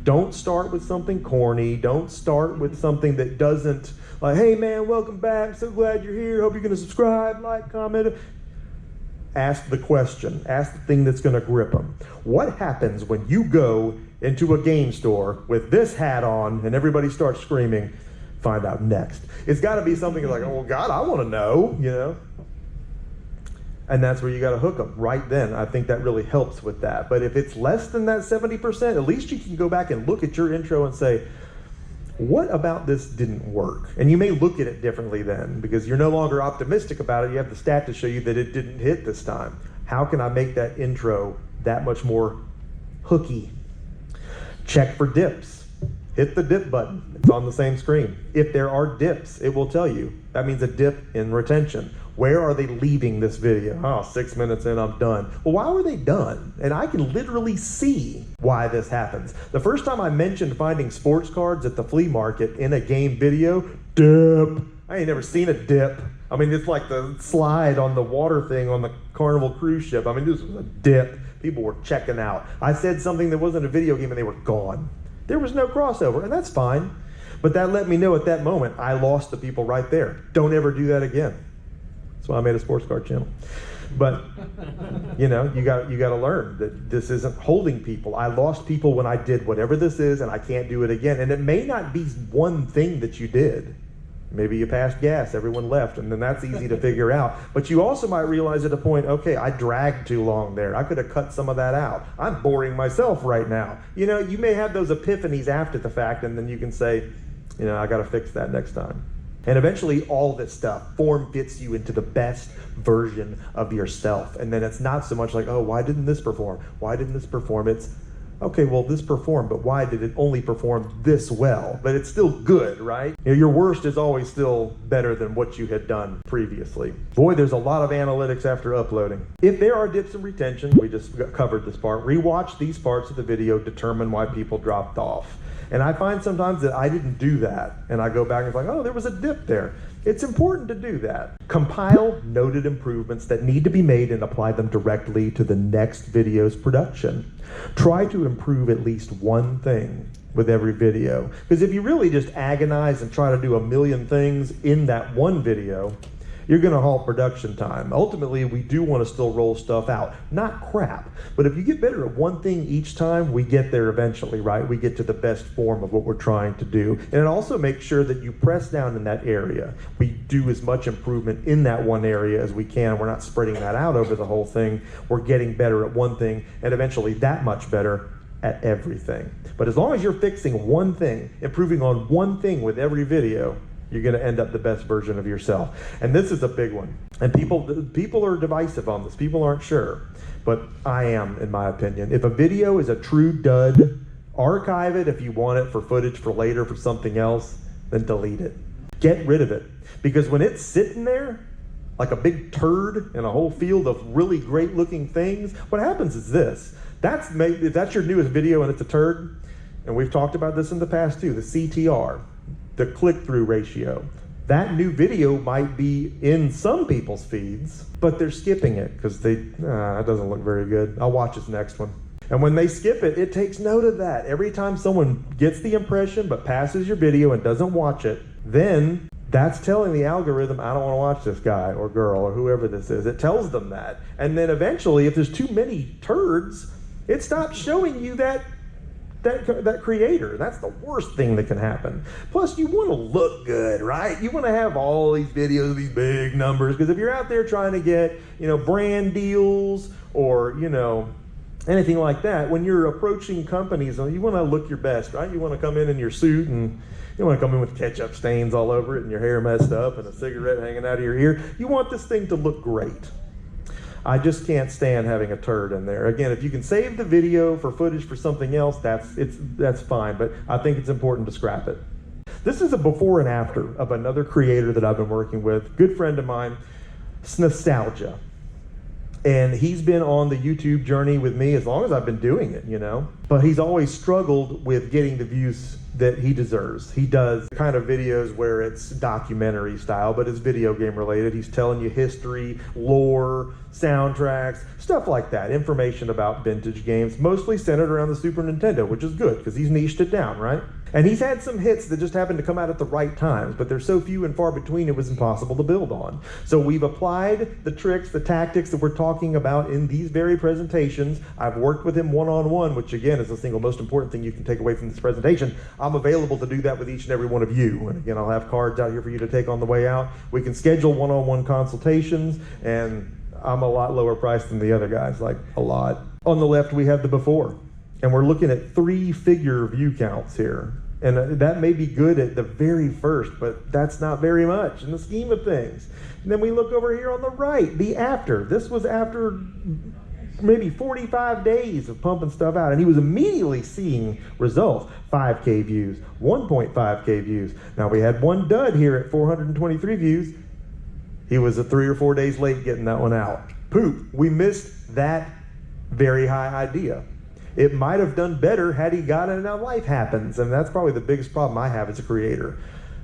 Don't start with something corny. Don't start with something that doesn't, like, hey man, welcome back, so glad you're here, hope you're gonna subscribe, like, comment. Ask the question, ask the thing that's gonna grip them. What happens when you go into a game store with this hat on and everybody starts screaming? Find out next. It's gotta be something like, oh God, I wanna know, you know? And that's where you gotta hook them right then. I think that really helps with that. But if it's less than that 70%, at least you can go back and look at your intro and say, what about this didn't work? And you may look at it differently then because you're no longer optimistic about it. You have the stat to show you that it didn't hit this time. How can I make that intro that much more hooky? Check for dips. Hit the dip button. It's on the same screen. If there are dips, it will tell you. That means a dip in retention. Where are they leaving this video? Oh, 6 minutes in, I'm done. Well, why were they done? And I can literally see why this happens. The first time I mentioned finding sports cards at the flea market in a game video, dip. I ain't never seen a dip. I mean, it's like the slide on the water thing on the Carnival cruise ship. I mean, this was a dip. People were checking out. I said something that wasn't a video game and they were gone. There was no crossover, and that's fine. But that let me know at that moment, I lost the people right there. Don't ever do that again. That's why I made a sports card channel. But you know, you got to learn that this isn't holding people. I lost people when I did whatever this is, and I can't do it again. And it may not be one thing that you did. Maybe you passed gas, everyone left, and then that's easy to figure out. But you also might realize at a point, okay, I dragged too long there. I could have cut some of that out. I'm boring myself right now. You know, you may have those epiphanies after the fact, and then you can say, you know, I got to fix that next time. And eventually all this stuff form fits you into the best version of yourself. And then it's not so much like, oh, why didn't this perform? Why didn't this perform? It's, okay, well, this performed, but why did it only perform this well? But it's still good, right? You know, your worst is always still better than what you had done previously. Boy, there's a lot of analytics after uploading. If there are dips in retention, we just covered this part, rewatch these parts of the video, determine why people dropped off. And I find sometimes that I didn't do that. And I go back and it's like, oh, there was a dip there. It's important to do that. Compile noted improvements that need to be made and apply them directly to the next video's production. Try to improve at least one thing with every video. Because if you really just agonize and try to do a million things in that one video, you're going to halt production time. Ultimately, we do want to still roll stuff out. Not crap. But if you get better at one thing each time, we get there eventually, right? We get to the best form of what we're trying to do. And it also makes sure that you press down in that area. We do as much improvement in that one area as we can. We're not spreading that out over the whole thing. We're getting better at one thing and eventually that much better at everything. But as long as you're fixing one thing, improving on one thing with every video, you're going to end up the best version of yourself. And this is a big one. And people are divisive on this. People aren't sure. But I am, in my opinion. If a video is a true dud, archive it if you want it for footage for later for something else, then delete it. Get rid of it. Because when it's sitting there, like a big turd in a whole field of really great looking things, what happens is this. If that's your newest video and it's a turd, and we've talked about this in the past too, the CTR, the click-through ratio. That new video might be in some people's feeds, but they're skipping it because it doesn't look very good. I'll watch this next one. And when they skip it, it takes note of that. Every time someone gets the impression but passes your video and doesn't watch it, then that's telling the algorithm, I don't want to watch this guy or girl or whoever this is. It tells them that. And then eventually, if there's too many turds, it stops showing you that creator. That's the worst thing that can happen. Plus, you want to look good, right? You want to have all these videos, these big numbers, because if you're out there trying to get, brand deals or, anything like that, when you're approaching companies, you want to look your best, right? You want to come in your suit, and you want to come in with ketchup stains all over it and your hair messed up and a cigarette hanging out of your ear. You want this thing to look great. I just can't stand having a turd in there. Again, if you can save the video for footage for something else, that's fine, but I think it's important to scrap it. This is a before and after of another creator that I've been working with, good friend of mine, Nostalgia. And he's been on the YouTube journey with me as long as I've been doing it, you know. But he's always struggled with getting the views that he deserves. He does kind of videos where it's documentary style, but it's video game related. He's telling you history, lore, soundtracks, stuff like that, information about vintage games, mostly centered around the Super Nintendo, which is good because he's niched it down, right? And he's had some hits that just happened to come out at the right times, but they're so few and far between it was impossible to build on. So we've applied the tricks, the tactics that we're talking about in these very presentations. I've worked with him one-on-one, which again is the single most important thing you can take away from this presentation. I'm available to do that with each and every one of you. And again, I'll have cards out here for you to take on the way out. We can schedule one-on-one consultations, and I'm a lot lower priced than the other guys, like a lot. On the left, we have the before, and we're looking at 3-figure view counts here. And that may be good at the very first, but that's not very much in the scheme of things. And then we look over here on the right, the after. This was after maybe 45 days of pumping stuff out, and he was immediately seeing results. 5K views, 1.5K views. Now we had one dud here at 423 views. He was 3 or 4 days late getting that one out. Poop, we missed that very high idea. It might have done better had he got it, and now life happens. And that's probably the biggest problem I have as a creator.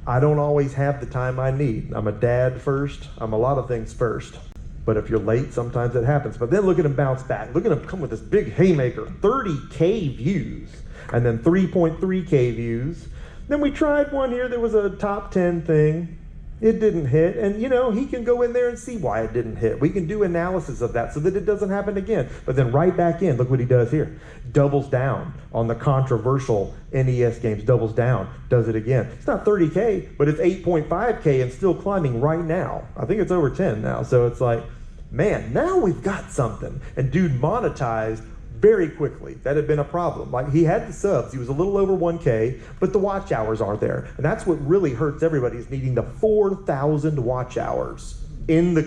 I don't always have the time I need. I'm a dad first. I'm a lot of things first. But if you're late, sometimes it happens. But then look at him bounce back. Look at him come with this big haymaker. 30K views, and then 3.3K views. Then we tried one here that was a top 10 thing. It didn't hit, and you know, he can go in there and see why it didn't hit. We can do analysis of that so that it doesn't happen again. But then right back in, look what he does here. Doubles down on the controversial NES games, doubles down, does it again. It's not 30K, but it's 8.5K and still climbing right now. I think it's over 10 now, so it's like, man, now we've got something. And dude monetized very quickly. That had been a problem. Like, he had the subs, he was a little over 1K, but the watch hours aren't there. And that's what really hurts everybody, is needing the 4,000 watch hours in the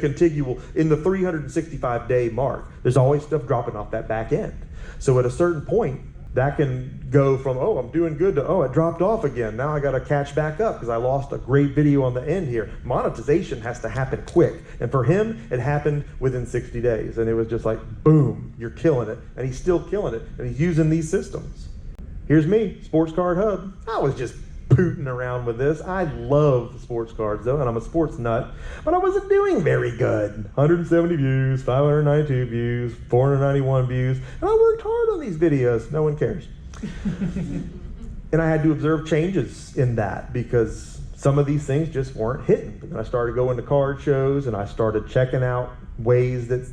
in the 365-day mark. There's always stuff dropping off that back end. So at a certain point, that can go from, oh, I'm doing good, to, oh, it dropped off again. Now I got to catch back up because I lost a great video on the end here. Monetization has to happen quick. And for him, it happened within 60 days. And it was just like, boom, you're killing it. And he's still killing it. And he's using these systems. Here's me, Sports Card Hub. I was just pooting around with this. I love sports cards though, and I'm a sports nut, but I wasn't doing very good. 170 views, 592 views, 491 views, and I worked hard on these videos. No one cares. And I had to observe changes in that because some of these things just weren't hitting. And I started going to card shows, and I started checking out ways that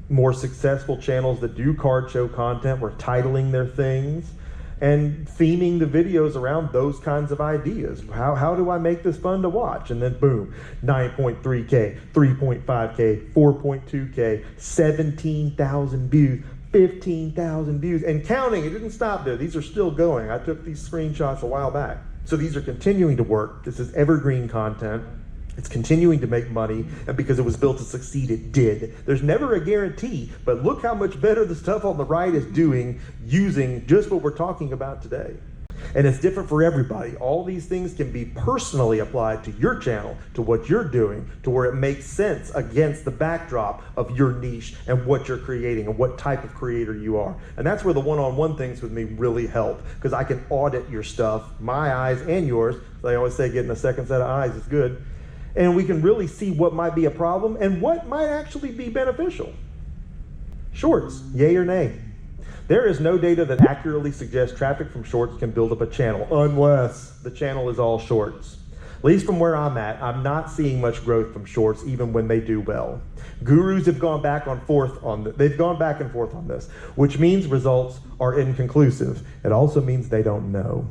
more successful channels that do card show content were titling their things and theming the videos around those kinds of ideas. How do I make this fun to watch? And then boom, 9.3K, 3.5K, 4.2K, 17,000 views, 15,000 views, and counting. It didn't stop there. These are still going. I took these screenshots a while back. So these are continuing to work. This is evergreen content. It's continuing to make money, and because it was built to succeed, it did. There's never a guarantee, but look how much better the stuff on the right is doing using just what we're talking about today. And it's different for everybody. All these things can be personally applied to your channel, to what you're doing, to where it makes sense against the backdrop of your niche and what you're creating and what type of creator you are. And that's where the one-on-one things with me really help, because I can audit your stuff, my eyes and yours. So I always say getting a second set of eyes is good. And we can really see what might be a problem and what might actually be beneficial. Shorts, yay or nay? There is no data that accurately suggests traffic from shorts can build up a channel unless the channel is all shorts. At least from where I'm at, I'm not seeing much growth from shorts even when they do well. Gurus have gone back and forth on this, which means results are inconclusive. It also means they don't know,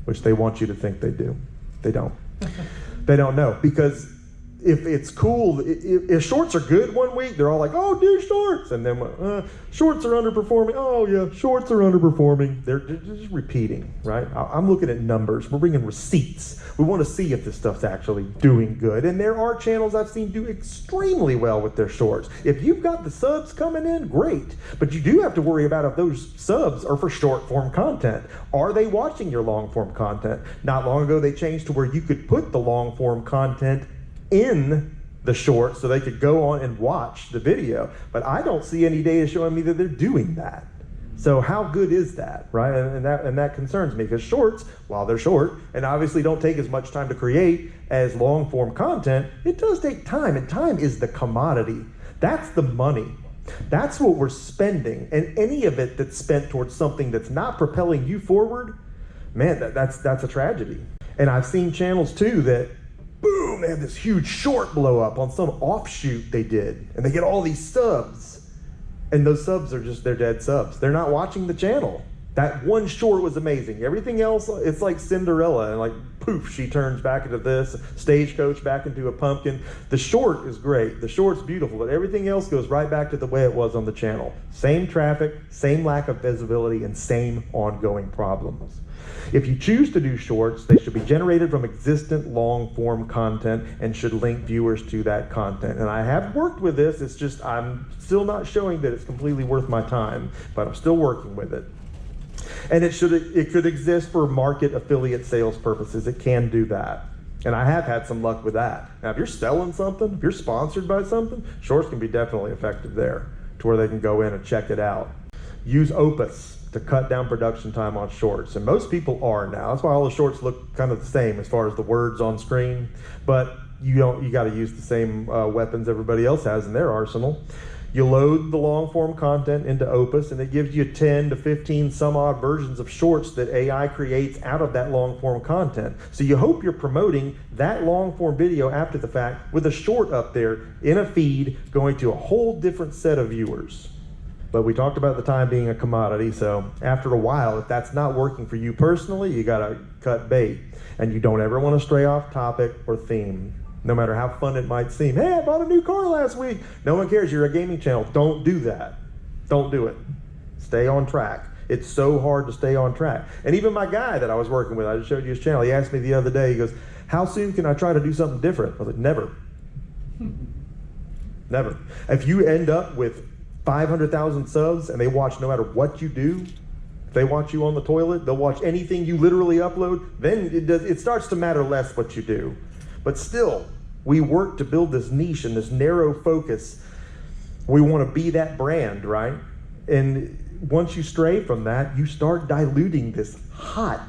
which they want you to think they do. They don't. They don't know, because if it's cool, if shorts are good one week, they're all like, oh, do shorts. And then shorts are underperforming. Oh, yeah, shorts are underperforming. They're just repeating, right? I'm looking at numbers. We're bringing receipts. We want to see if this stuff's actually doing good. And there are channels I've seen do extremely well with their shorts. If you've got the subs coming in, great. But you do have to worry about if those subs are for short form content. Are they watching your long form content? Not long ago, they changed to where you could put the long form content in the short so they could go on and watch the video. But I don't see any data showing me that they're doing that. So how good is that, right? And that concerns me, because shorts, while they're short and obviously don't take as much time to create as long form content, it does take time, and time is the commodity. That's the money. That's what we're spending, and any of it that's spent towards something that's not propelling you forward, man, that's a tragedy. And I've seen channels too that, boom, they have this huge short blow up on some offshoot they did, and they get all these subs, and those subs are just, they're dead subs. They're not watching the channel. That one short was amazing. Everything else, it's like Cinderella, and like poof, she turns back into this, Stagecoach back into a pumpkin. The short is great, the short's beautiful, but everything else goes right back to the way it was on the channel. Same traffic, same lack of visibility, and same ongoing problems. If you choose to do shorts, they should be generated from existent long-form content and should link viewers to that content. And I have worked with this, it's just I'm still not showing that it's completely worth my time, but I'm still working with it. And it could exist for market affiliate sales purposes. It can do that. And I have had some luck with that. Now, if you're selling something, if you're sponsored by something, shorts can be definitely effective there to where they can go in and check it out. Use Opus to cut down production time on shorts. And most people are now. That's why all the shorts look kind of the same as far as the words on screen. But you got to use the same weapons everybody else has in their arsenal. You load the long form content into Opus, and it gives you 10 to 15 some odd versions of shorts that AI creates out of that long form content. So you hope you're promoting that long form video after the fact with a short up there in a feed going to a whole different set of viewers. But we talked about the time being a commodity, so after a while, if that's not working for you personally, you gotta cut bait. And you don't ever want to stray off topic or theme, no matter how fun it might seem. Hey, I bought a new car last week. No one cares, you're a gaming channel. Don't do that. Don't do it. Stay on track. It's so hard to stay on track. And even my guy that I was working with, I just showed you his channel, he asked me the other day, he goes, how soon can I try to do something different? I was like, never. Never. If you end up with 500,000 subs and they watch no matter what you do, if they watch you on the toilet, they'll watch anything you literally upload, then it starts to matter less what you do. But still, we work to build this niche and this narrow focus. We want to be that brand, right? And once you stray from that, you start diluting this hot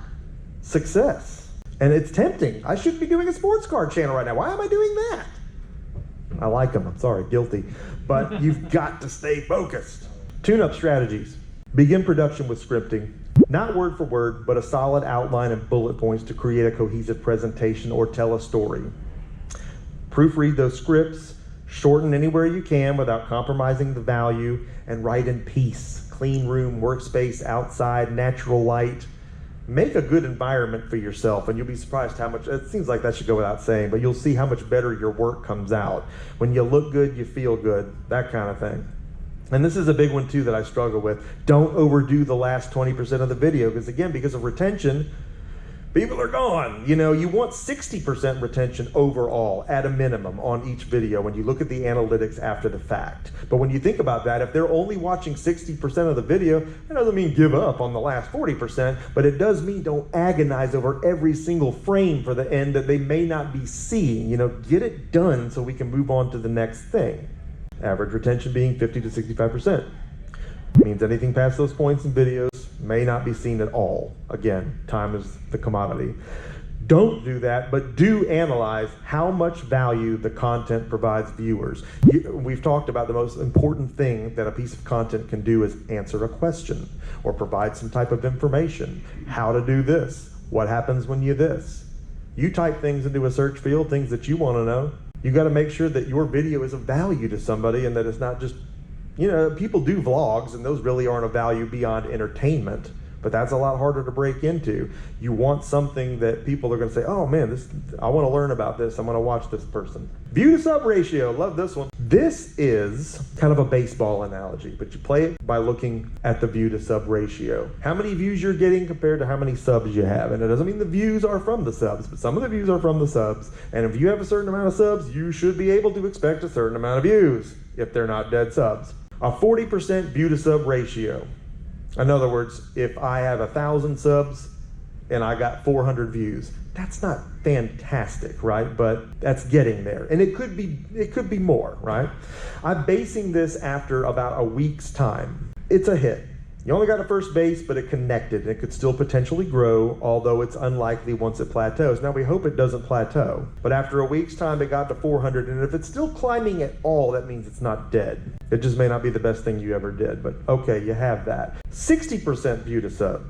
success. And it's tempting. I shouldn't be doing a sports car channel right now. Why am I doing that? I like them, I'm sorry, guilty. But you've got to stay focused. Tune-up strategies. Begin production with scripting. Not word for word, but a solid outline and bullet points to create a cohesive presentation or tell a story. Proofread those scripts, shorten anywhere you can without compromising the value, and write in peace. Clean room, workspace, outside, natural light. Make a good environment for yourself, and you'll be surprised how much, it seems like that should go without saying, but you'll see how much better your work comes out. When you look good, you feel good, that kind of thing. And this is a big one too that I struggle with. Don't overdo the last 20% of the video, because again, because of retention, people are gone. You know, you want 60% retention overall at a minimum on each video when you look at the analytics after the fact. But when you think about that, if they're only watching 60% of the video, that doesn't mean give up on the last 40%, but it does mean don't agonize over every single frame for the end that they may not be seeing. You know, get it done so we can move on to the next thing. Average retention being 50 to 65%. Means anything past those points in videos may not be seen at all. Again, time is the commodity. Don't do that, but do analyze how much value the content provides viewers. We've talked about the most important thing that a piece of content can do is answer a question or provide some type of information. How to do this? What happens when you this? You type things into a search field, things that you want to know. You got to make sure that your video is of value to somebody and that it's not just, you know, people do vlogs and those really aren't of value beyond entertainment. but that's a lot harder to break into. You want something that people are going to say, oh man, I want to learn about this. I'm going to watch this person. View to sub ratio, love this one. This is kind of a baseball analogy, but you play it by looking at the view to sub ratio. How many views you're getting compared to how many subs you have. And it doesn't mean the views are from the subs, but some of the views are from the subs. And if you have a certain amount of subs, you should be able to expect a certain amount of views if they're not dead subs. A 40% view to sub ratio. In other words, if I have 1,000 subs and I got 400 views, that's not fantastic, right? But that's getting there. And it could be more, right? I'm basing this after about a week's time. It's a hit. You only got a first base, but it connected, and it could still potentially grow, although it's unlikely once it plateaus. Now, we hope it doesn't plateau, but after a week's time, it got to 400, and if it's still climbing at all, that means it's not dead. It just may not be the best thing you ever did, but okay, you have that. 60% view to sub,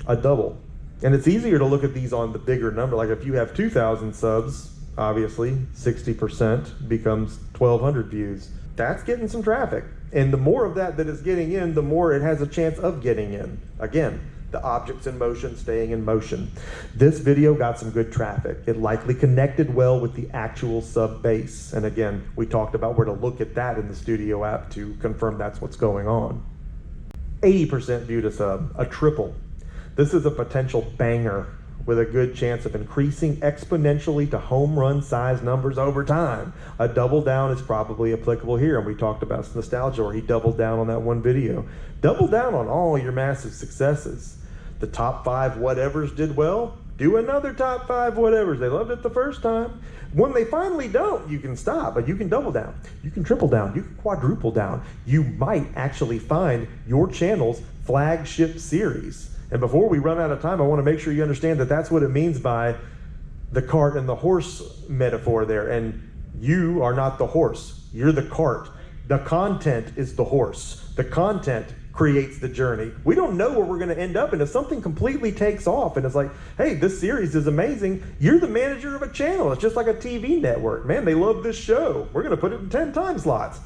a double. And it's easier to look at these on the bigger number, like if you have 2,000 subs, obviously, 60% becomes 1,200 views. That's getting some traffic. And the more of that is getting in, the more it has a chance of getting in. Again, the object's in motion, staying in motion. This video got some good traffic. It likely connected well with the actual sub base. And again, we talked about where to look at that in the Studio app to confirm that's what's going on. 80% view to sub, a triple. This is a potential banger with a good chance of increasing exponentially to home run size numbers over time. A double down is probably applicable here, and we talked about nostalgia, where he doubled down on that one video. Double down on all your massive successes. The top 5 whatevers did well, do another top 5 whatevers. They loved it the first time. When they finally don't, you can stop, but you can double down, you can triple down, you can quadruple down. You might actually find your channel's flagship series. And before we run out of time, I want to make sure you understand that that's what it means by the cart and the horse metaphor there. And you are not the horse, you're the cart. The content is the horse. The content creates the journey. We don't know where we're going to end up, and if something completely takes off and it's like, hey, this series is amazing, you're the manager of a channel. It's just like a TV network. Man, they love this show. We're going to put it in 10 time slots.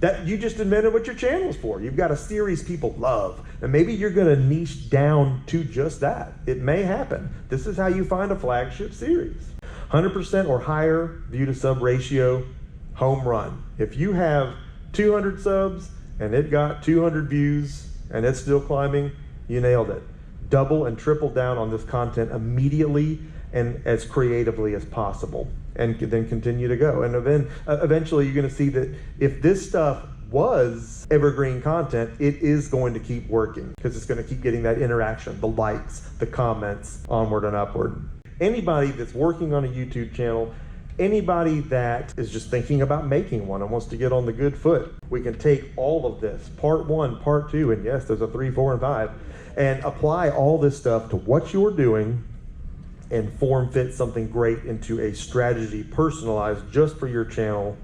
That you just invented what your channel's for. You've got a series people love, and maybe you're going to niche down to just that. It may happen. This is how you find a flagship series. 100% or higher view to sub ratio, home run. If you have 200 subs and it got 200 views and it's still climbing, you nailed it. Double and triple down on this content immediately and as creatively as possible, and then continue to go. And then eventually you're going to see that if this stuff was evergreen content, it is going to keep working because it's going to keep getting that interaction, the likes, the comments, onward and upward. Anybody that's working on a YouTube channel, anybody that is just thinking about making one and wants to get on the good foot, we can take all of this, part 1, part 2, and yes, there's a 3, 4, and 5, and apply all this stuff to what you're doing and form fit something great into a strategy personalized just for your channel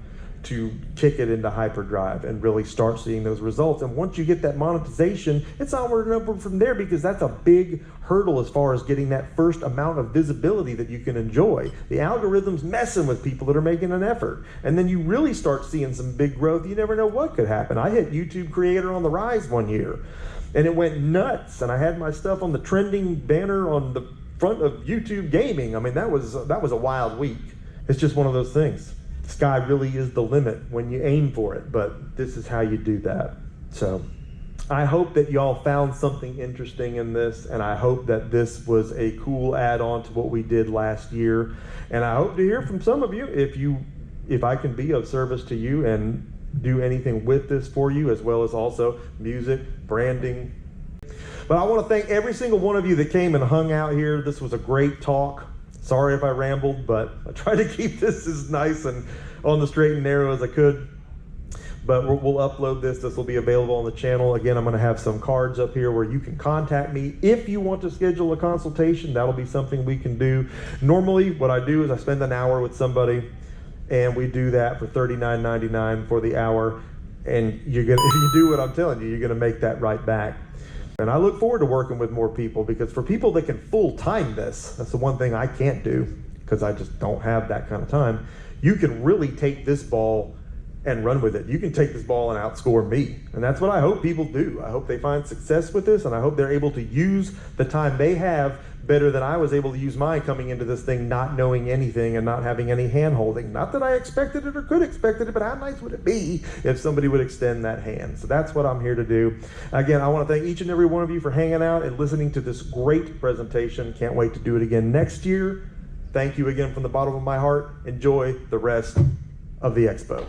to kick it into hyperdrive and really start seeing those results. And once you get that monetization, it's onward and upward from there, because that's a big hurdle as far as getting that first amount of visibility that you can enjoy. The algorithm's messing with people that are making an effort. And then you really start seeing some big growth. You never know what could happen. I hit YouTube Creator on the Rise one year, and it went nuts. And I had my stuff on the trending banner on the front of YouTube Gaming. I mean, that was a wild week. It's just one of those things. The sky really is the limit when you aim for it, but this is how you do that. So I hope that y'all found something interesting in this, and I hope that this was a cool add-on to what we did last year. And I hope to hear from some of you if I can be of service to you and do anything with this for you, as well as also music, branding. But I want to thank every single one of you that came and hung out here. This was a great talk. Sorry if I rambled, but I tried to keep this as nice and on the straight and narrow as I could. But we'll upload this. This will be available on the channel. Again, I'm going to have some cards up here where you can contact me. If you want to schedule a consultation, that'll be something we can do. Normally, what I do is I spend an hour with somebody, and we do that for $39.99 for the hour. And if you do what I'm telling you, you're going to make that right back. And I look forward to working with more people, because for people that can full-time this, that's the one thing I can't do because I just don't have that kind of time. You can really take this ball and run with it. You can take this ball and outscore me. And that's what I hope people do. I hope they find success with this, and I hope they're able to use the time they have better than I was able to use mine coming into this thing, not knowing anything and not having any hand holding. Not that I expected it or could expect it, but how nice would it be if somebody would extend that hand? So that's what I'm here to do. Again, I want to thank each and every one of you for hanging out and listening to this great presentation. Can't wait to do it again next year. Thank you again from the bottom of my heart. Enjoy the rest of the expo.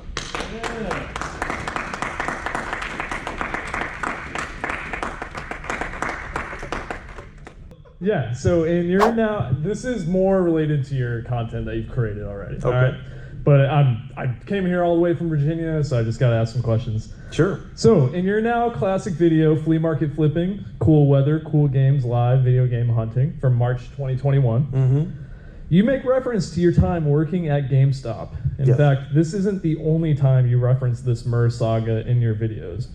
Yeah, so this is more related to your content that you've created already. Okay. All right? But I came here all the way from Virginia, so I just got to ask some questions. Sure. So, in your now classic video, Flea Market Flipping, Cool Weather, Cool Games Live, Video Game Hunting, from March 2021, you make reference to your time working at GameStop. In fact, this isn't the only time you reference this Mer saga in your videos.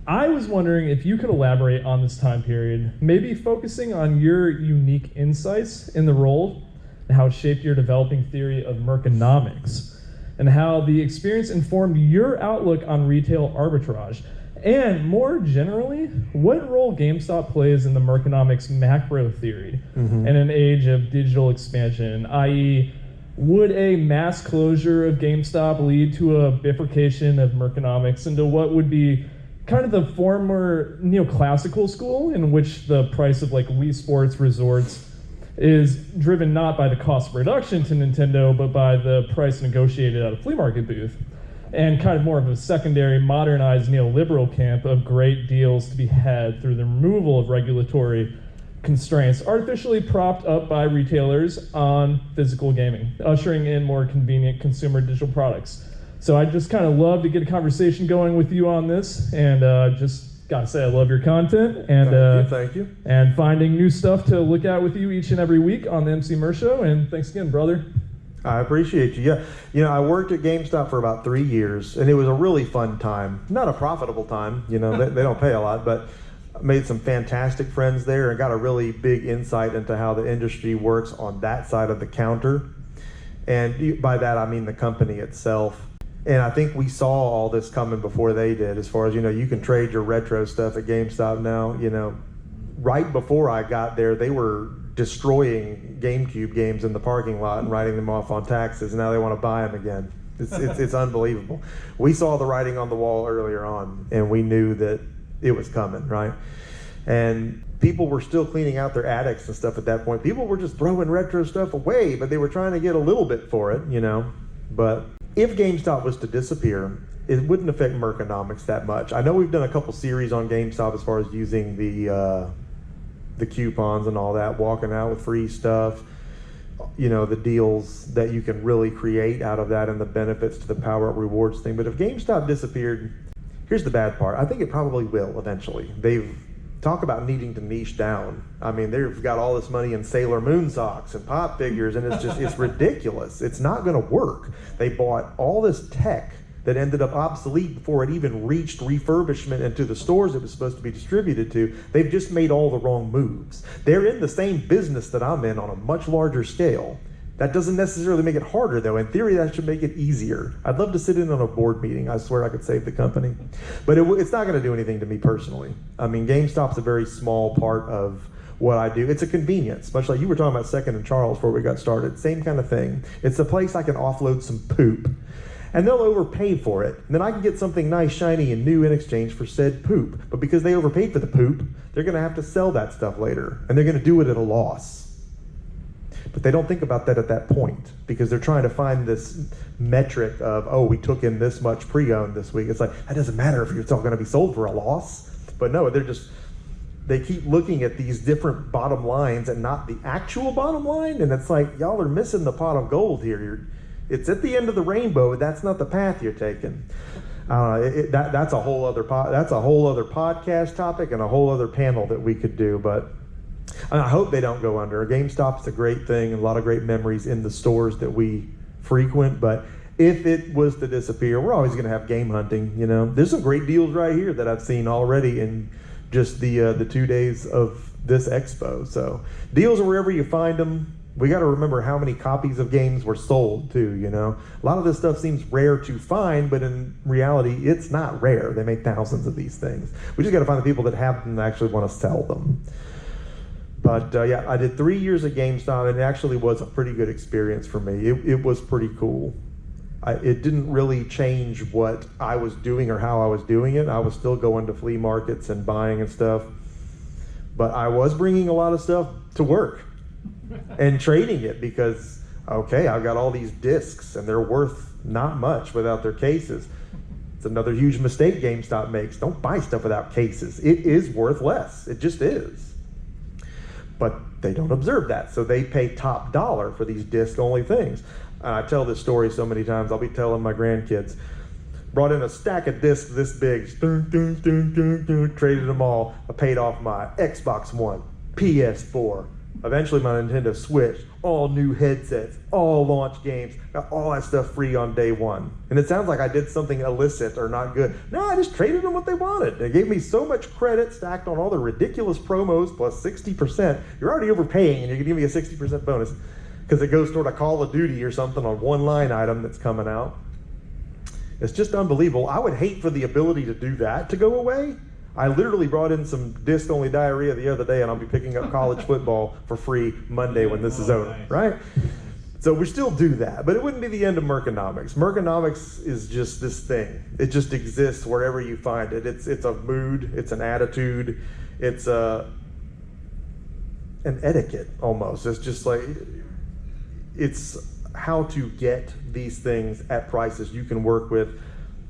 I was wondering if you could elaborate on this time period, maybe focusing on your unique insights in the role and how it shaped your developing theory of merconomics, and how the experience informed your outlook on retail arbitrage, and more generally, what role GameStop plays in the merconomics macro theory in an age of digital expansion, i.e., would a mass closure of GameStop lead to a bifurcation of merconomics into what would be kind of the former neoclassical school, in which the price of like Wii Sports Resorts is driven not by the cost of production to Nintendo, but by the price negotiated at a flea market booth, and kind of more of a secondary modernized neoliberal camp of great deals to be had through the removal of regulatory constraints artificially propped up by retailers on physical gaming, ushering in more convenient consumer digital products. So I just kind of love to get a conversation going with you on this, and just gotta say I love your content, and thank you. And finding new stuff to look at with you each and every week on the MC Mer Show. And thanks again, brother. I appreciate you. Yeah, you know, I worked at GameStop for about 3 years, and it was a really fun time. Not a profitable time, you know, they don't pay a lot, but I made some fantastic friends there and got a really big insight into how the industry works on that side of the counter. And by that, I mean the company itself. And I think we saw all this coming before they did, as far as, you know, you can trade your retro stuff at GameStop now. You know, right before I got there, they were destroying GameCube games in the parking lot and writing them off on taxes. And now they want to buy them again. It's unbelievable. We saw the writing on the wall earlier on, and we knew that it was coming, right? And people were still cleaning out their attics and stuff at that point. People were just throwing retro stuff away, but they were trying to get a little bit for it, you know. But if GameStop was to disappear, it wouldn't affect merconomics that much. I know we've done a couple series on GameStop as far as using the coupons and all that, walking out with free stuff, you know, the deals that you can really create out of that and the benefits to the Power Up Rewards thing. But if GameStop disappeared, here's the bad part. I think it probably will eventually. They've talk about needing to niche down. I mean, they've got all this money in Sailor Moon socks and pop figures, and it's ridiculous. It's not going to work. They bought all this tech that ended up obsolete before it even reached refurbishment into the stores it was supposed to be distributed to. They've just made all the wrong moves. They're in the same business that I'm in on a much larger scale. That doesn't necessarily make it harder, though. In theory, that should make it easier. I'd love to sit in on a board meeting. I swear I could save the company. But it's not going to do anything to me personally. I mean, GameStop's a very small part of what I do. It's a convenience, much like you were talking about Second and Charles before we got started. Same kind of thing. It's a place I can offload some poop, and they'll overpay for it. And then I can get something nice, shiny, and new in exchange for said poop. But because they overpaid for the poop, they're going to have to sell that stuff later, and they're going to do it at a loss. But they don't think about that at that point, because they're trying to find this metric of, oh, we took in this much pre-owned this week. It's like, that doesn't matter if it's all going to be sold for a loss. But no, they keep looking at these different bottom lines and not the actual bottom line. And it's like, y'all are missing the pot of gold here. It's at the end of the rainbow, but that's not the path you're taking. That's a whole other podcast topic and a whole other panel that we could do. But I hope they don't go under. GameStop's a great thing, and a lot of great memories in the stores that we frequent. But if it was to disappear, we're always going to have game hunting. You know, there's some great deals right here that I've seen already in just the 2 days of this expo. So deals are wherever you find them. We got to remember how many copies of games were sold too, you know. A lot of this stuff seems rare to find, but in reality, it's not rare. They make thousands of these things. We just got to find the people that have them and actually want to sell them. But yeah, I did 3 years at GameStop, and it actually was a pretty good experience for me. It was pretty cool. It didn't really change what I was doing or how I was doing it. I was still going to flea markets and buying and stuff. But I was bringing a lot of stuff to work and trading it because, okay, I've got all these discs and they're worth not much without their cases. It's another huge mistake GameStop makes. Don't buy stuff without cases. It is worth less. It just is. But they don't observe that, so they pay top dollar for these disc-only things. I tell this story so many times, I'll be telling my grandkids. Brought in a stack of discs this big, traded them all. I paid off my Xbox One, PS4, eventually my Nintendo Switch, all new headsets, all launch games, got all that stuff free on day one. And it sounds like I did something illicit or not good. No, I just traded them what they wanted. They gave me so much credit stacked on all the ridiculous promos plus 60%. You're already overpaying and you're gonna give me a 60% bonus because it goes toward a Call of Duty or something on one line item that's coming out. It's just unbelievable. I would hate for the ability to do that to go away. I literally brought in some disc-only diarrhea the other day, and I'll be picking up college football for free Monday when this is over, right? So we still do that, but it wouldn't be the end of Merconomics. Merconomics is just this thing. It just exists wherever you find it. It's a mood, it's an attitude, it's an etiquette almost. It's just like, it's how to get these things at prices you can work with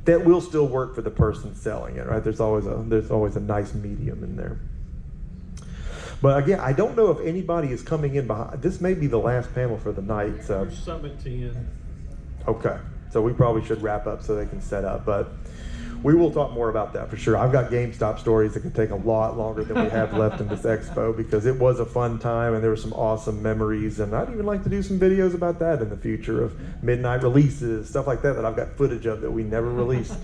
that will still work for the person selling it, right? There's always a nice medium in there. But again, I don't know if anybody is coming in behind. This may be the last panel for the night. So. There's some at 10. Okay, so we probably should wrap up so they can set up, but we will talk more about that for sure. I've got GameStop stories that could take a lot longer than we have left in this expo because it was a fun time and there were some awesome memories, and I'd even like to do some videos about that in the future of midnight releases, stuff like that I've got footage of that we never released.